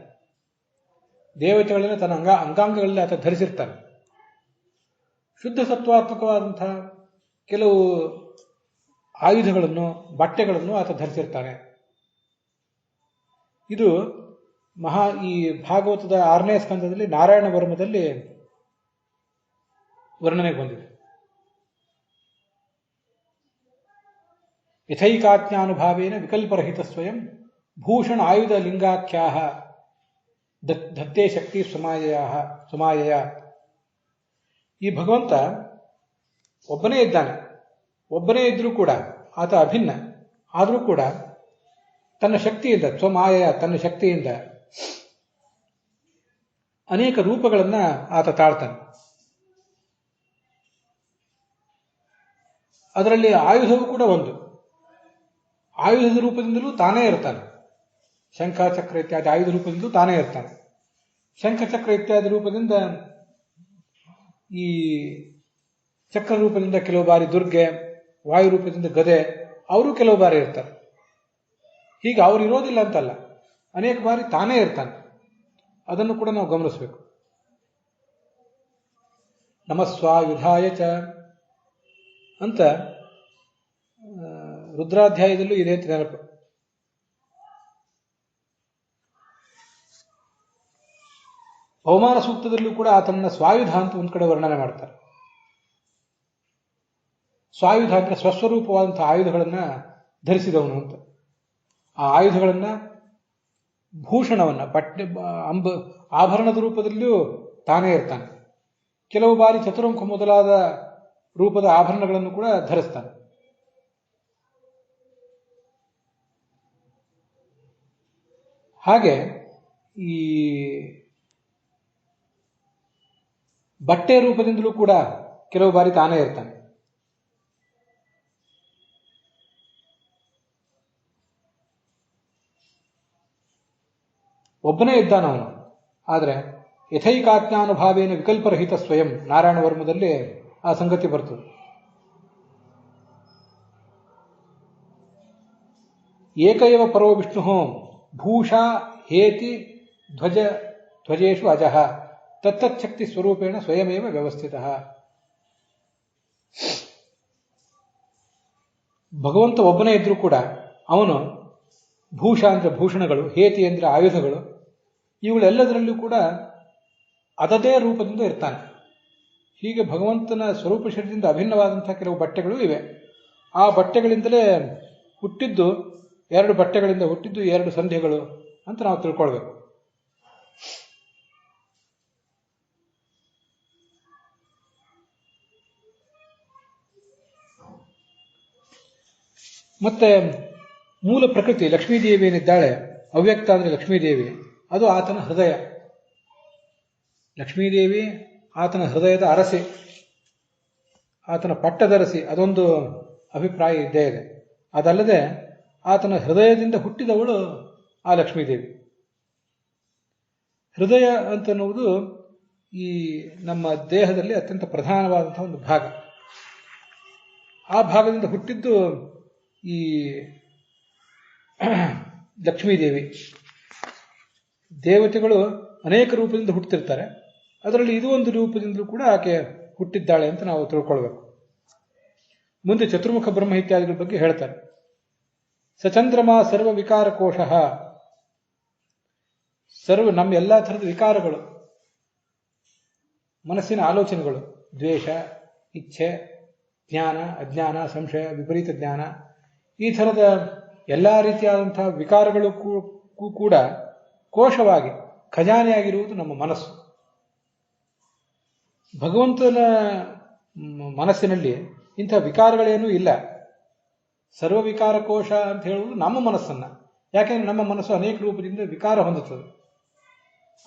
ದೇವತೆಗಳನ್ನು ತನ್ನ ಅಂಗಾಂಗಗಳಲ್ಲಿ ಆತ ಧರಿಸಿರ್ತಾನೆ. ಶುದ್ಧ ಸತ್ವಾತ್ಮಕವಾದಂತಹ ಕೆಲವು ಆಯುಧಗಳನ್ನು, ಬಟ್ಟೆಗಳನ್ನು ಆತ ಧರಿಸಿರ್ತಾನೆ. ಇದು ಈ ಭಾಗವತದ 6ನೇ ಸ್ಕಂದದಲ್ಲಿ ನಾರಾಯಣ ವರ್ಮದಲ್ಲಿ ವರ್ಣನೆಗೆ ಬಂದಿದೆ. ಯಥೈಕಾಜ್ಞಾನುಭಾವೇನ ವಿಕಲ್ಪರಹಿತ ಸ್ವಯಂ ಭೂಷಣ ಆಯುಧ ಲಿಂಗಾಖ್ಯಾ ದತ್ತೇ ಶಕ್ತಿ ಸುಮಾಯಯ. ಈ ಭಗವಂತ ಒಬ್ಬನೇ ಇದ್ದಾನೆ. ಒಬ್ಬನೇ ಇದ್ರೂ ಕೂಡ ಆತ ಅಭಿನ್ನ. ಆದರೂ ಕೂಡ ತನ್ನ ಶಕ್ತಿಯಿಂದ, ಸ್ವಮಾಯಯ, ತನ್ನ ಶಕ್ತಿಯಿಂದ ಅನೇಕ ರೂಪಗಳನ್ನು ಆತ ತಾಳ್ತಾನೆ. ಅದರಲ್ಲಿ ಆಯುಧವು ಕೂಡ ಒಂದು. ಆಯುಧದ ರೂಪದಿಂದಲೂ ತಾನೇ ಇರ್ತಾನೆ. ಶಂಖ, ಚಕ್ರ ಇತ್ಯಾದಿ ಆಯುಧ ರೂಪದಿಂದಲೂ ತಾನೇ ಇರ್ತಾನೆ. ಶಂಖ, ಚಕ್ರ ಇತ್ಯಾದಿ ರೂಪದಿಂದ, ಈ ಚಕ್ರ ರೂಪದಿಂದ ಕೆಲವು ಬಾರಿ ದುರ್ಗೆ, ವಾಯು ರೂಪದಿಂದ ಗದೆ, ಅವರು ಕೆಲವು ಬಾರಿ ಇರ್ತಾರೆ. ಹೀಗೆ ಅವರು ಇರೋದಿಲ್ಲ ಅಂತಲ್ಲ, ಅನೇಕ ಬಾರಿ ತಾನೇ ಇರ್ತಾನೆ. ಅದನ್ನು ಕೂಡ ನಾವು ಗಮನಿಸಬೇಕು. ನಮಸ್ವಾಯುಧಾಯ ಚ ಅಂತ ರುದ್ರಾಧ್ಯಾಯದಲ್ಲೂ ಇದೆ ಅಂತ ನೆನಪು. ಪವಮಾನ ಸೂಕ್ತದಲ್ಲೂ ಕೂಡ ಆತನನ್ನ ಸ್ವಾಯುಧ ಅಂತ ಒಂದ್ ಕಡೆ ವರ್ಣನೆ ಮಾಡ್ತಾರೆ. ಸ್ವಾಯುಧ ಅಂದ್ರೆ ಸ್ವಸ್ವರೂಪವಾದಂತಹ ಆಯುಧಗಳನ್ನ ಧರಿಸಿದವನು ಅಂತ. ಆ ಆಯುಧಗಳನ್ನು, ಭೂಷಣವನ್ನು, ಬಟ್ಟೆ ಆಭರಣದ ರೂಪದಲ್ಲಿಯೂ ತಾನೇ ಇರ್ತಾನೆ. ಕೆಲವು ಬಾರಿ ಚತುರ್ಮುಖ ಮೊದಲಾದ ರೂಪದ ಆಭರಣಗಳನ್ನು ಕೂಡ ಧರಿಸ್ತಾನೆ. ಹಾಗೆ ಈ ಬಟ್ಟೆ ರೂಪದಿಂದಲೂ ಕೂಡ ಕೆಲವು ಬಾರಿ ತಾನೇ ಇರ್ತಾನೆ. ಒಬ್ಬನೇ ಇದ್ದಾನವನು. ಆದರೆ ಯಥೈಕಾಜ್ಞಾನುಭಾವೇನ ವಿಕಲ್ಪರಹಿತ ಸ್ವಯಂ, ನಾರಾಯಣ ವರ್ಮದಲ್ಲಿ ಆ ಸಂಗತಿ ಬರ್ತದೆ. ಏಕೈವ ಪರೋ ವಿಷ್ಣು ಭೂಷಾ ಹೇತಿ ಧ್ವಜೇಶು ಅಜಃ ತತ್ತಚ್ಛಕ್ತಿ ಸ್ವರೂಪೇಣ ಸ್ವಯಮೇವ ವ್ಯವಸ್ಥಿತ. ಭಗವಂತ ಒಬ್ಬನೇ ಇದ್ರೂ ಕೂಡ ಅವನು ಭೂಷಾ ಅಂದರೆ ಭೂಷಣಗಳು, ಹೇತಿ ಅಂದರೆ ಆಯುಧಗಳು, ಇವುಗಳೆಲ್ಲದರಲ್ಲೂ ಕೂಡ ಅದದೇ ರೂಪದಿಂದ ಇರ್ತಾನೆ. ಹೀಗೆ ಭಗವಂತನ ಸ್ವರೂಪ ಶರೀರದಿಂದ ಅಭಿನ್ನವಾದಂತಹ ಕೆಲವು ಬಟ್ಟೆಗಳು ಇವೆ. ಆ ಬಟ್ಟೆಗಳಿಂದಲೇ ಹುಟ್ಟಿದ್ದು, ಎರಡು ಬಟ್ಟೆಗಳಿಂದ ಹುಟ್ಟಿದ್ದು ಎರಡು ಸಂಧಿಗಳು ಅಂತ ನಾವು ತಿಳ್ಕೊಳ್ಬೇಕು. ಮತ್ತೆ ಮೂಲ ಪ್ರಕೃತಿ ಲಕ್ಷ್ಮೀದೇವಿ ಏನಿದ್ದಾಳೆ, ಅವ್ಯಕ್ತ ಅಂದರೆ ಲಕ್ಷ್ಮೀದೇವಿ, ಅದು ಆತನ ಹೃದಯ. ಲಕ್ಷ್ಮೀದೇವಿ ಆತನ ಹೃದಯದ ಅರಸಿ, ಆತನ ಪಟ್ಟದರಸಿ, ಅದೊಂದು ಅಭಿಪ್ರಾಯ ಇದ್ದೇ ಇದೆ. ಅದಲ್ಲದೆ ಆತನ ಹೃದಯದಿಂದ ಹುಟ್ಟಿದವಳು ಆ ಲಕ್ಷ್ಮೀದೇವಿ. ಹೃದಯ ಅಂತನ್ನುವುದು ಈ ನಮ್ಮ ದೇಹದಲ್ಲಿ ಅತ್ಯಂತ ಪ್ರಧಾನವಾದಂತಹ ಒಂದು ಭಾಗ. ಆ ಭಾಗದಿಂದ ಹುಟ್ಟಿದ್ದು ಈ ಲಕ್ಷ್ಮೀದೇವಿ. ದೇವತೆಗಳು ಅನೇಕ ರೂಪದಿಂದ ಹುಟ್ಟುತ್ತಿರ್ತಾರೆ. ಅದರಲ್ಲಿ ಇದು ಒಂದು ರೂಪದಿಂದಲೂ ಕೂಡ ಆಕೆ ಹುಟ್ಟಿದ್ದಾಳೆ ಅಂತ ನಾವು ತಿಳ್ಕೊಳ್ಬೇಕು. ಮುಂದೆ ಚತುರ್ಮುಖ ಬ್ರಹ್ಮ ಇತ್ಯಾದಿಗಳ ಬಗ್ಗೆ ಹೇಳ್ತಾರೆ. ಸಚಂದ್ರಮ ಸರ್ವ ವಿಕಾರ ಕೋಶ, ನಮ್ಮ ಎಲ್ಲ ಥರದ ವಿಕಾರಗಳು, ಮನಸ್ಸಿನ ಆಲೋಚನೆಗಳು, ದ್ವೇಷ, ಇಚ್ಛೆ, ಜ್ಞಾನ, ಅಜ್ಞಾನ, ಸಂಶಯ, ವಿಪರೀತ ಜ್ಞಾನ, ಈ ಥರದ ಎಲ್ಲ ರೀತಿಯಾದಂತಹ ವಿಕಾರಗಳು ಕೂಡ ಕೋಶವಾಗಿ ಖಜಾನೆಯಾಗಿರುವುದು ನಮ್ಮ ಮನಸ್ಸು. ಭಗವಂತನ ಮನಸ್ಸಿನಲ್ಲಿ ಇಂಥ ವಿಕಾರಗಳೇನೂ ಇಲ್ಲ. ಸರ್ವ ವಿಕಾರ ಕೋಶ ಅಂತ ಹೇಳುವುದು ನಮ್ಮ ಮನಸ್ಸನ್ನ. ಯಾಕೆಂದ್ರೆ ನಮ್ಮ ಮನಸ್ಸು ಅನೇಕ ರೂಪದಿಂದ ವಿಕಾರ ಹೊಂದುತ್ತದೆ.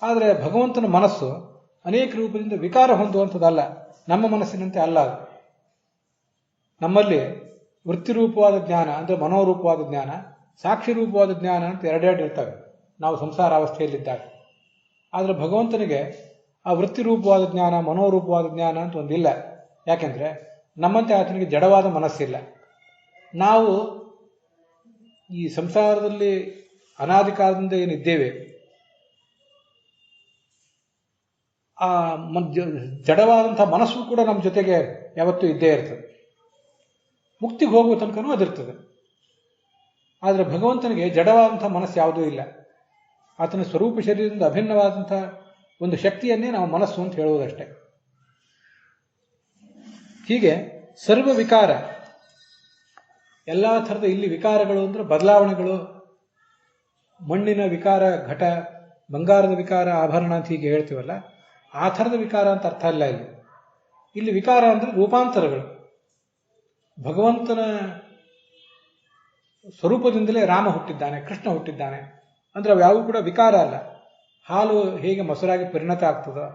ಆದರೆ ಭಗವಂತನ ಮನಸ್ಸು ಅನೇಕ ರೂಪದಿಂದ ವಿಕಾರ ಹೊಂದುವಂಥದ್ದಲ್ಲ, ನಮ್ಮ ಮನಸ್ಸಿನಂತೆ ಅಲ್ಲ ಅದು. ನಮ್ಮಲ್ಲಿ ವೃತ್ತಿರೂಪವಾದ ಜ್ಞಾನ ಅಂದರೆ ಮನೋರೂಪವಾದ ಜ್ಞಾನ, ಸಾಕ್ಷಿ ರೂಪವಾದ ಜ್ಞಾನ ಅಂತ ಎರಡೆರಡು ಇರ್ತವೆ ನಾವು ಸಂಸಾರಾವಸ್ಥೆಯಲ್ಲಿದ್ದಾಗ. ಆದರೆ ಭಗವಂತನಿಗೆ ಆ ವೃತ್ತಿರೂಪವಾದ ಜ್ಞಾನ, ಮನೋರೂಪವಾದ ಜ್ಞಾನ ಅಂತ ಒಂದಿಲ್ಲ. ಯಾಕೆಂದ್ರೆ ನಮ್ಮಂತೆ ಆತನಿಗೆ ಜಡವಾದ ಮನಸ್ಸಿಲ್ಲ. ನಾವು ಈ ಸಂಸಾರದಲ್ಲಿ ಅನಾದಿ ಕಾಲದಿಂದ ಏನಿದ್ದೇವೆ, ಆ ಜಡವಾದಂತಹ ಮನಸ್ಸು ಕೂಡ ನಮ್ಮ ಜೊತೆಗೆ ಯಾವತ್ತೂ ಇದ್ದೇ ಇರ್ತದೆ. ಮುಕ್ತಿಗೆ ಹೋಗುವ ತನಕನೂ ಅದಿರ್ತದೆ. ಆದರೆ ಭಗವಂತನಿಗೆ ಜಡವಾದಂತಹ ಮನಸ್ಸು ಯಾವುದೂ ಇಲ್ಲ. ಆತನ ಸ್ವರೂಪ ಶರೀರದಿಂದ ಅಭಿನ್ನವಾದಂತಹ ಒಂದು ಶಕ್ತಿಯನ್ನೇ ನಾವು ಮನಸ್ಸು ಅಂತ ಹೇಳುವುದಷ್ಟೇ. ಹೀಗೆ ಸರ್ವ ವಿಕಾರ, ಎಲ್ಲ ಥರದ ಇಲ್ಲಿ ವಿಕಾರಗಳು ಅಂದರೆ ಬದಲಾವಣೆಗಳು, ಮಣ್ಣಿನ ವಿಕಾರ ಘಟ, ಬಂಗಾರದ ವಿಕಾರ ಆಭರಣ ಅಂತ ಹೀಗೆ ಹೇಳ್ತೀವಲ್ಲ, ಆ ಥರದ ವಿಕಾರ ಅಂತ ಅರ್ಥ ಅಲ್ಲ ಇಲ್ಲಿ. ಇಲ್ಲಿ ವಿಕಾರ ಅಂದರೆ ರೂಪಾಂತರಗಳು. ಭಗವಂತನ ಸ್ವರೂಪದಿಂದಲೇ ರಾಮ ಹುಟ್ಟಿದ್ದಾನೆ, ಕೃಷ್ಣ ಹುಟ್ಟಿದ್ದಾನೆ ಅಂದರೆ ಅವು ಕೂಡ ವಿಕಾರ ಅಲ್ಲ. ಹಾಲು ಹೇಗೆ ಮೊಸರಾಗಿ ಪರಿಣತ ಆಗ್ತದೋ,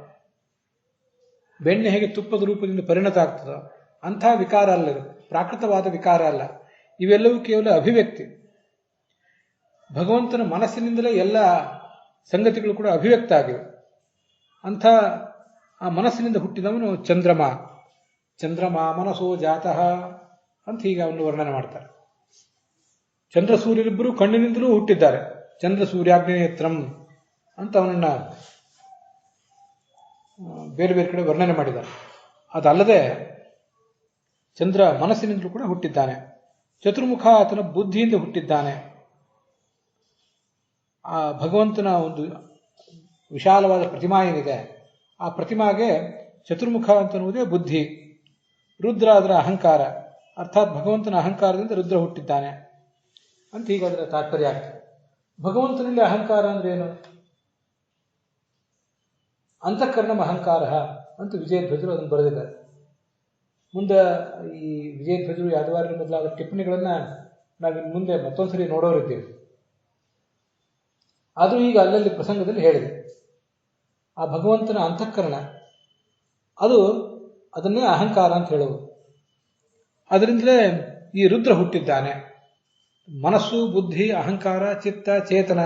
ಬೆಣ್ಣೆ ಹೇಗೆ ತುಪ್ಪದ ರೂಪದಿಂದ ಪರಿಣತ ಆಗ್ತದೋ, ಅಂಥ ವಿಕಾರ ಅಲ್ಲ ಇದು. ಪ್ರಾಕೃತವಾದ ವಿಕಾರ ಅಲ್ಲ. ಇವೆಲ್ಲವೂ ಕೇವಲ ಅಭಿವ್ಯಕ್ತಿ. ಭಗವಂತನ ಮನಸ್ಸಿನಿಂದಲೇ ಎಲ್ಲ ಸಂಗತಿಗಳು ಕೂಡ ಅಭಿವ್ಯಕ್ತ ಆಗಿವೆ. ಅಂಥ ಆ ಮನಸ್ಸಿನಿಂದ ಹುಟ್ಟಿದವನು ಚಂದ್ರಮ. ಚಂದ್ರಮ ಮನಸ್ಸೋ ಜಾತಃ ಅಂತ ಹೀಗೆ ಅವನು ವರ್ಣನೆ ಮಾಡ್ತಾರೆ. ಚಂದ್ರ ಸೂರ್ಯರಿಬ್ಬರು ಕಣ್ಣಿನಿಂದಲೂ ಹುಟ್ಟಿದ್ದಾರೆ. ಚಂದ್ರ ಸೂರ್ಯಾಗ್ನೇತ್ರಂ ಅಂತ ಅವನನ್ನ ಬೇರೆ ಬೇರೆ ಕಡೆ ವರ್ಣನೆ ಮಾಡಿದ್ದಾರೆ. ಅದಲ್ಲದೆ ಚಂದ್ರ ಮನಸ್ಸಿನಿಂದಲೂ ಕೂಡ ಹುಟ್ಟಿದ್ದಾನೆ. ಚತುರ್ಮುಖ ಆತನ ಬುದ್ಧಿಯಿಂದ ಹುಟ್ಟಿದ್ದಾನೆ. ಆ ಭಗವಂತನ ಒಂದು ವಿಶಾಲವಾದ ಪ್ರತಿಮಾ ಏನಿದೆ, ಆ ಪ್ರತಿಮಾಗೆ ಚತುರ್ಮುಖ ಅಂತನ್ನುವುದೇ ಬುದ್ಧಿ. ರುದ್ರ ಅದರ ಅಹಂಕಾರ, ಅರ್ಥಾತ್ ಭಗವಂತನ ಅಹಂಕಾರದಿಂದ ರುದ್ರ ಹುಟ್ಟಿದ್ದಾನೆ. ಅಂತ ಈಗ ಅದರ ತಾತ್ಪರ್ಯ ಆಗ್ತದೆ. ಭಗವಂತನಲ್ಲಿ ಅಹಂಕಾರ ಅಂದ್ರೆ ಏನು? ಅಂತಃಕರಣ ಅಹಂಕಾರ ಅಂತ ವಿಜಯಧ್ವಜರು ಅದನ್ನು ಬರೆದಿದ್ದಾರೆ. ಮುಂದೆ ಈ ವಿಜಯಧ್ವಜರು ಯಾದವಾರ್ಯ ಮೊದಲಾದ ಟಿಪ್ಪಣಿಗಳನ್ನ ನಾವಿನ್ ಮುಂದೆ ಮತ್ತೊಂದ್ಸರಿ ನೋಡೋರಿದ್ದೇವೆ. ಆದರೂ ಈಗ ಅಲ್ಲಲ್ಲಿ ಪ್ರಸಂಗದಲ್ಲಿ ಹೇಳಿದೆ ಆ ಭಗವಂತನ ಅಂತಃಕರಣ ಅದನ್ನೇ ಅಹಂಕಾರ ಅಂತ ಹೇಳುವುದು. ಅದರಿಂದಲೇ ಈ ರುದ್ರ ಹುಟ್ಟಿದ್ದಾನೆ. ಮನಸ್ಸು, ಬುದ್ಧಿ, ಅಹಂಕಾರ, ಚಿತ್ತ, ಚೇತನ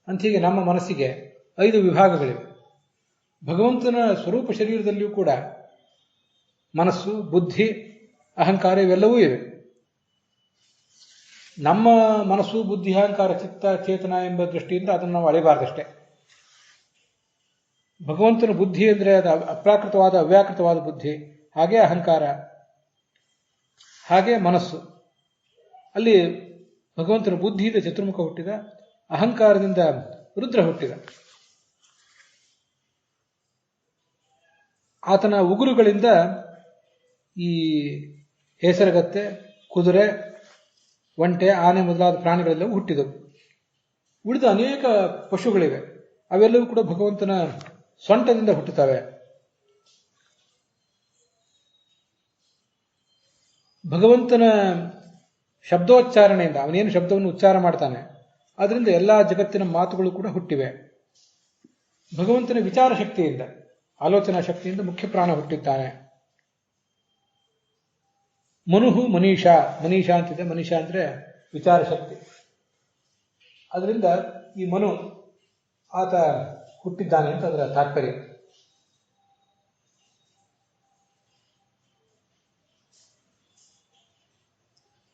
ಅಂತ ಹೀಗೆ ನಮ್ಮ ಮನಸ್ಸಿಗೆ 5 ವಿಭಾಗಗಳಿವೆ. ಭಗವಂತನ ಸ್ವರೂಪ ಶರೀರದಲ್ಲಿಯೂ ಕೂಡ ಮನಸ್ಸು, ಬುದ್ಧಿ, ಅಹಂಕಾರ ಇವೆಲ್ಲವೂ ಇವೆ. ನಮ್ಮ ಮನಸ್ಸು, ಬುದ್ಧಿ, ಅಹಂಕಾರ, ಚಿತ್ತ, ಚೇತನ ಎಂಬ ದೃಷ್ಟಿಯಿಂದ ಅದನ್ನು ನಾವು ಅಳೆಯಬಾರ್ದಷ್ಟೇ. ಭಗವಂತನ ಬುದ್ಧಿ ಅಂದರೆ ಅದು ಅಪ್ರಾಕೃತವಾದ ಅವ್ಯಾಕೃತವಾದ ಬುದ್ಧಿ, ಹಾಗೆ ಅಹಂಕಾರ, ಹಾಗೆ ಮನಸ್ಸು. ಅಲ್ಲಿ ಭಗವಂತನ ಬುದ್ಧಿಯಿಂದ ಚತುರ್ಮುಖ ಹುಟ್ಟಿದ, ಅಹಂಕಾರದಿಂದ ರುದ್ರ ಹುಟ್ಟಿದ. ಆತನ ಉಗುರುಗಳಿಂದ ಈ ಹೇಸರಗತ್ತೆ, ಕುದುರೆ, ಒಂಟೆ, ಆನೆ ಮೊದಲಾದ ಪ್ರಾಣಿಗಳೆಲ್ಲವೂ ಹುಟ್ಟಿದವು. ಉಳಿದ ಅನೇಕ ಪಶುಗಳಿವೆ, ಅವೆಲ್ಲವೂ ಕೂಡ ಭಗವಂತನ ಸೊಂಟದಿಂದ ಹುಟ್ಟುತ್ತವೆ. ಭಗವಂತನ ಶಬ್ದೋಚ್ಚಾರಣೆಯಿಂದ, ಅವನೇನು ಶಬ್ದವನ್ನು ಉಚ್ಚಾರ ಮಾಡ್ತಾನೆ ಅದರಿಂದ ಎಲ್ಲ ಜಗತ್ತಿನ ಮಾತುಗಳು ಕೂಡ ಹುಟ್ಟಿವೆ. ಭಗವಂತನ ವಿಚಾರ ಶಕ್ತಿಯಿಂದ, ಆಲೋಚನಾ ಶಕ್ತಿಯಿಂದ ಮುಖ್ಯ ಪ್ರಾಣ ಹುಟ್ಟಿದ್ದಾನೆ. ಮನುಹು ಮನೀಷಾ, ಮನೀಷಾ ಅಂತಿದೆ. ಮನೀಷಾ ಅಂದ್ರೆ ವಿಚಾರ ಶಕ್ತಿ. ಅದರಿಂದ ಈ ಮನು ಆತ ಹುಟ್ಟಿದ್ದಾನೆ ಅಂತ ಅದರ ತಾತ್ಪರ್ಯ.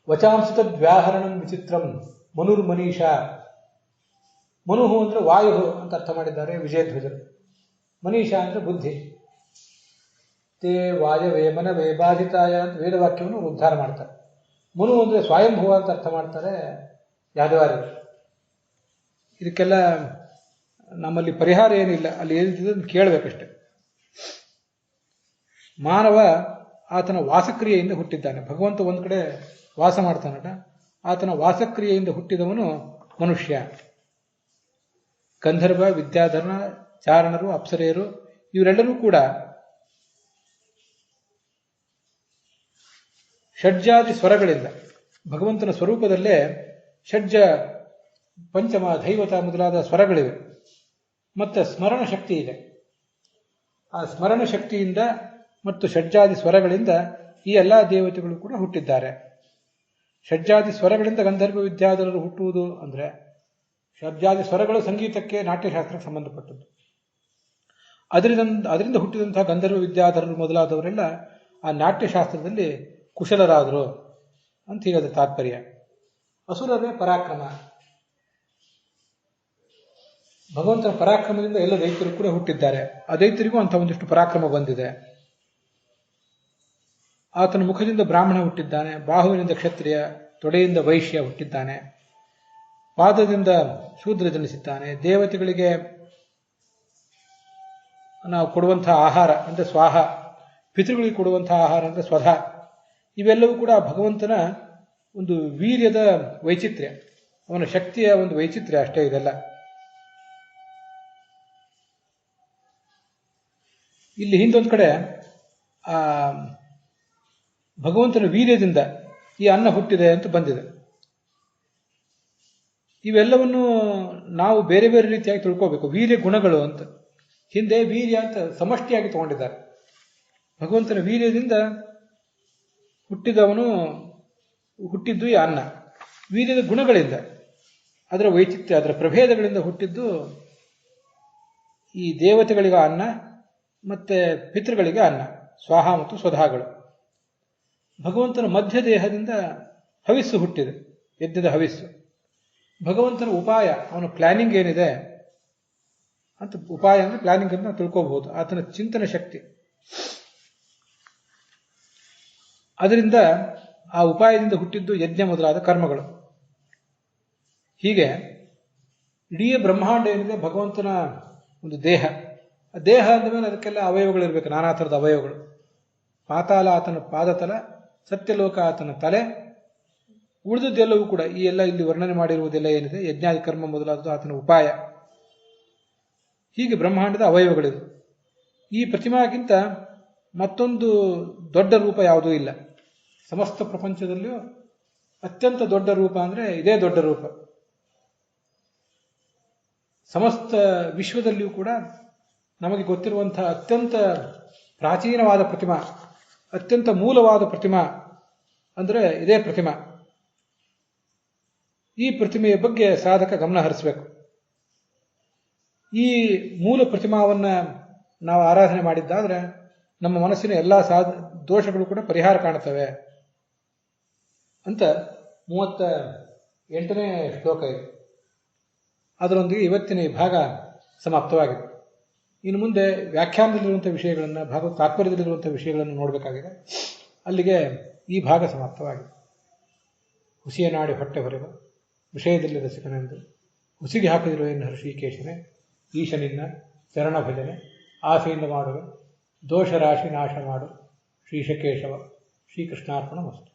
ವಚಾಂಸಿತ ವ್ಯಾಹರಣಂ ವಿಚಿತ್ರಂ ಮನುರ್ಮನೀಷಾ. ಮನುಹು ಅಂದ್ರೆ ವಾಯು ಅಂತ ಅರ್ಥ ಮಾಡಿದ್ದಾರೆ ವಿಜಯಧ್ವಜರು. ಮನೀಷಾ ಅಂದ್ರೆ ಬುದ್ಧಿ. ತೇ ವಾಯವೇ ಮನವೇ ಬಾಧಿತಾಯ ಅಂತ ವೇದವಾಕ್ಯವನ್ನು ಉದ್ಧಾರ ಮಾಡ್ತಾರೆ. ಮನು ಅಂದ್ರೆ ಸ್ವಯಂಭುವ ಅಂತ ಅರ್ಥ ಮಾಡ್ತಾರೆ ಯಾದವಾರ್ಯರು. ಇದಕ್ಕೆಲ್ಲ ನಮ್ಮಲ್ಲಿ ಪರಿಹಾರ ಏನಿಲ್ಲ, ಅಲ್ಲಿ ಏನಿದೆ ಕೇಳಬೇಕಷ್ಟೆ. ಮಾನವ ಆತನ ವಾಸಕ್ರಿಯೆಯಿಂದ ಹುಟ್ಟಿದ್ದಾನೆ. ಭಗವಂತ ಒಂದು ಕಡೆ ವಾಸ ಮಾಡ್ತಾನಟ, ಆತನ ವಾಸಕ್ರಿಯೆಯಿಂದ ಹುಟ್ಟಿದವನು ಮನುಷ್ಯ. ಗಂಧರ್ವ, ವಿದ್ಯಾಧರ, ಚಾರಣರು, ಅಪ್ಸರೆಯರು ಇವರೆಲ್ಲರೂ ಕೂಡ ಷಡ್ಜಾದಿ ಸ್ವರಗಳಿಂದ, ಭಗವಂತನ ಸ್ವರೂಪದಲ್ಲೇ ಷಡ್ಜ, ಪಂಚಮ, ದೈವತ ಮೊದಲಾದ ಸ್ವರಗಳಿವೆ. ಮತ್ತೆ ಸ್ಮರಣ ಶಕ್ತಿ ಇದೆ. ಆ ಸ್ಮರಣ ಶಕ್ತಿಯಿಂದ ಮತ್ತು ಷಡ್ಜಾದಿ ಸ್ವರಗಳಿಂದ ಈ ಎಲ್ಲ ದೇವತೆಗಳು ಕೂಡ ಹುಟ್ಟಿದ್ದಾರೆ. ಷಡ್ಜಾದಿ ಸ್ವರಗಳಿಂದ ಗಂಧರ್ವ ವಿದ್ಯಾಧರರು ಹುಟ್ಟುವುದು ಅಂದರೆ, ಷಡ್ಜಾದಿ ಸ್ವರಗಳು ಸಂಗೀತಕ್ಕೆ, ನಾಟ್ಯಶಾಸ್ತ್ರಕ್ಕೆ ಸಂಬಂಧಪಟ್ಟದ್ದು. ಅದರಿಂದ ಹುಟ್ಟಿದಂತಹ ಗಂಧರ್ವ ವಿದ್ಯಾಧರರು ಮೊದಲಾದವರೆಲ್ಲ ಆ ನಾಟ್ಯಶಾಸ್ತ್ರದಲ್ಲಿ ಕುಶಲರಾದರು ಅಂತ ಹೀಗದ ತಾತ್ಪರ್ಯ. ಅಸುರರೇ ಪರಾಕ್ರಮ. ಭಗವಂತನ ಪರಾಕ್ರಮದಿಂದ ಎಲ್ಲ ದೈತ್ಯರು ಕೂಡ ಹುಟ್ಟಿದ್ದಾರೆ. ಆ ದೈತ್ಯರಿಗೂ ಅಂತ ಒಂದಿಷ್ಟು ಪರಾಕ್ರಮ ಬಂದಿದೆ. ಆತನ ಮುಖದಿಂದ ಬ್ರಾಹ್ಮಣ ಹುಟ್ಟಿದ್ದಾನೆ, ಬಾಹುವಿನಿಂದ ಕ್ಷತ್ರಿಯ, ತೊಡೆಯಿಂದ ವೈಶ್ಯ ಹುಟ್ಟಿದ್ದಾನೆ, ಪಾದದಿಂದ ಶೂದ್ರ ಜನಿಸಿದ್ದಾನೆ. ದೇವತೆಗಳಿಗೆ ನಾವು ಕೊಡುವಂತಹ ಆಹಾರ ಅಂದರೆ ಸ್ವಾಹ, ಪಿತೃಗಳಿಗೆ ಕೊಡುವಂತಹ ಆಹಾರ ಅಂದರೆ ಸ್ವಧ. ಇವೆಲ್ಲವೂ ಕೂಡ ಭಗವಂತನ ಒಂದು ವೀರ್ಯದ ವೈಚಿತ್ರ್ಯ, ಅವನ ಶಕ್ತಿಯ ಒಂದು ವೈಚಿತ್ರ್ಯ ಅಷ್ಟೇ ಇದೆಲ್ಲ. ಇಲ್ಲಿ ಹಿಂದೊಂದು ಕಡೆ ಆ ಭಗವಂತನ ವೀರ್ಯದಿಂದ ಈ ಅನ್ನ ಹುಟ್ಟಿದೆ ಅಂತ ಬಂದಿದೆ. ಇವೆಲ್ಲವನ್ನು ನಾವು ಬೇರೆ ಬೇರೆ ರೀತಿಯಾಗಿ ತಿಳ್ಕೋಬೇಕು. ವೀರ್ಯ ಗುಣಗಳು ಅಂತ ಹಿಂದೆ ವೀರ್ಯ ಅಂತ ಸಮಷ್ಟಿಯಾಗಿ ತಗೊಂಡಿದ್ದಾರೆ. ಭಗವಂತನ ವೀರ್ಯದಿಂದ ಹುಟ್ಟಿದ್ದು ಈ ಅನ್ನ. ವೀರ್ಯದ ಗುಣಗಳಿಂದ, ಅದರ ವೈಚಿತ್ರ್ಯ, ಅದರ ಪ್ರಭೇದಗಳಿಂದ ಹುಟ್ಟಿದ್ದು ಈ ದೇವತೆಗಳಿಗೆ ಅನ್ನ ಮತ್ತೆ ಪಿತೃಗಳಿಗೆ ಅನ್ನ, ಸ್ವಾಹ ಮತ್ತು ಸ್ವಧಾಗಳು. ಭಗವಂತನ ಮಧ್ಯ ದೇಹದಿಂದ ಹವಿಸ್ಸು ಹುಟ್ಟಿದೆ, ಯಜ್ಞದ ಹವಿಸ್ಸು. ಭಗವಂತನ ಉಪಾಯ, ಅವನ ಪ್ಲಾನಿಂಗ್ ಏನಿದೆ ಅಂತ, ಉಪಾಯ ಅಂದ್ರೆ ಪ್ಲಾನಿಂಗ್ ಅಂತ ತಿಳ್ಕೋಬಹುದು. ಆತನ ಚಿಂತನ ಶಕ್ತಿ, ಅದರಿಂದ ಆ ಉಪಾಯದಿಂದ ಹುಟ್ಟಿದ್ದು ಯಜ್ಞ ಮೊದಲಾದ ಕರ್ಮಗಳು. ಹೀಗೆ ಇಡೀ ಬ್ರಹ್ಮಾಂಡ ಏನಿದೆ ಭಗವಂತನ ಒಂದು ದೇಹ. ದೇಹ ಅಂದಮೇಲೆ ಅದಕ್ಕೆಲ್ಲ ಅವಯವಗಳಿರ್ಬೇಕು, ನಾನಾ ಥರದ ಅವಯವಗಳು. ಪಾತಾಳ ಆತನ ಪಾದತಲ, ಸತ್ಯಲೋಕ ಆತನ ತಲೆ, ಉಳಿದದ್ದೆಲ್ಲವೂ ಕೂಡ ಈ ಎಲ್ಲ ಇಲ್ಲಿ ವರ್ಣನೆ ಮಾಡಿರುವುದೆಲ್ಲ ಏನಿದೆ ಯಜ್ಞಾದಿ ಕರ್ಮ ಮೊದಲಾದದ್ದು ಆತನ ಉಪಾಯ. ಹೀಗೆ ಬ್ರಹ್ಮಾಂಡದ ಅವಯವಗಳಿದು. ಈ ಪ್ರತಿಮಾಗಿಂತ ಮತ್ತೊಂದು ದೊಡ್ಡ ರೂಪ ಯಾವುದೂ ಇಲ್ಲ. ಸಮಸ್ತ ಪ್ರಪಂಚದಲ್ಲಿಯೂ ಅತ್ಯಂತ ದೊಡ್ಡ ರೂಪ ಅಂದರೆ ಇದೇ ದೊಡ್ಡ ರೂಪ. ಸಮಸ್ತ ವಿಶ್ವದಲ್ಲಿಯೂ ಕೂಡ ನಮಗೆ ಗೊತ್ತಿರುವಂತಹ ಅತ್ಯಂತ ಪ್ರಾಚೀನವಾದ ಪ್ರತಿಮಾ, ಅತ್ಯಂತ ಮೂಲವಾದ ಪ್ರತಿಮಾ ಅಂದರೆ ಇದೇ ಪ್ರತಿಮಾ. ಈ ಪ್ರತಿಮೆಯ ಬಗ್ಗೆ ಸಾಧಕ ಗಮನ ಹರಿಸಬೇಕು. ಈ ಮೂಲ ಪ್ರತಿಮಾವನ್ನ ನಾವು ಆರಾಧನೆ ಮಾಡಿದ್ದಾದ್ರೆ ನಮ್ಮ ಮನಸ್ಸಿನ ಎಲ್ಲ ದೋಷಗಳು ಕೂಡ ಪರಿಹಾರ ಕಾಣುತ್ತವೆ ಅಂತ 38ನೇ ಶ್ಲೋಕ ಇದೆ. ಅದರೊಂದಿಗೆ ಇವತ್ತಿನ ಈ ಭಾಗ ಸಮಾಪ್ತವಾಗಿದೆ. ಇನ್ನು ಮುಂದೆ ವ್ಯಾಖ್ಯಾನದಲ್ಲಿರುವಂಥ ವಿಷಯಗಳನ್ನು, ಭಾಗವತ ತಾತ್ಪರ್ಯದಲ್ಲಿರುವಂಥ ವಿಷಯಗಳನ್ನು ನೋಡಬೇಕಾಗಿದೆ. ಅಲ್ಲಿಗೆ ಈ ಭಾಗ ಸಮಾಪ್ತವಾಗಿದೆ. ಹುಸಿಯ ನಾಡಿ ಹೊಟ್ಟೆ ಹೊರೆವ ವಿಷಯದಲ್ಲಿ ರಸಿಕನೆಂದು ಹುಸಿಗೆ ಹಾಕಿದಿರುವ ಎನ್ನು ಹೃಷಿಕೇಶನೇ, ಈಶನಿನ್ನ ಚರಣ ಭಜನೆ ಆಸೆಯಿಂದ ಮಾಡುವೆ, ದೋಷರಾಶಿ ನಾಶ ಮಾಡು ಶ್ರೀಶಕೇಶವ. ಶ್ರೀಕೃಷ್ಣಾರ್ಪಣ ಮಸ್ತು.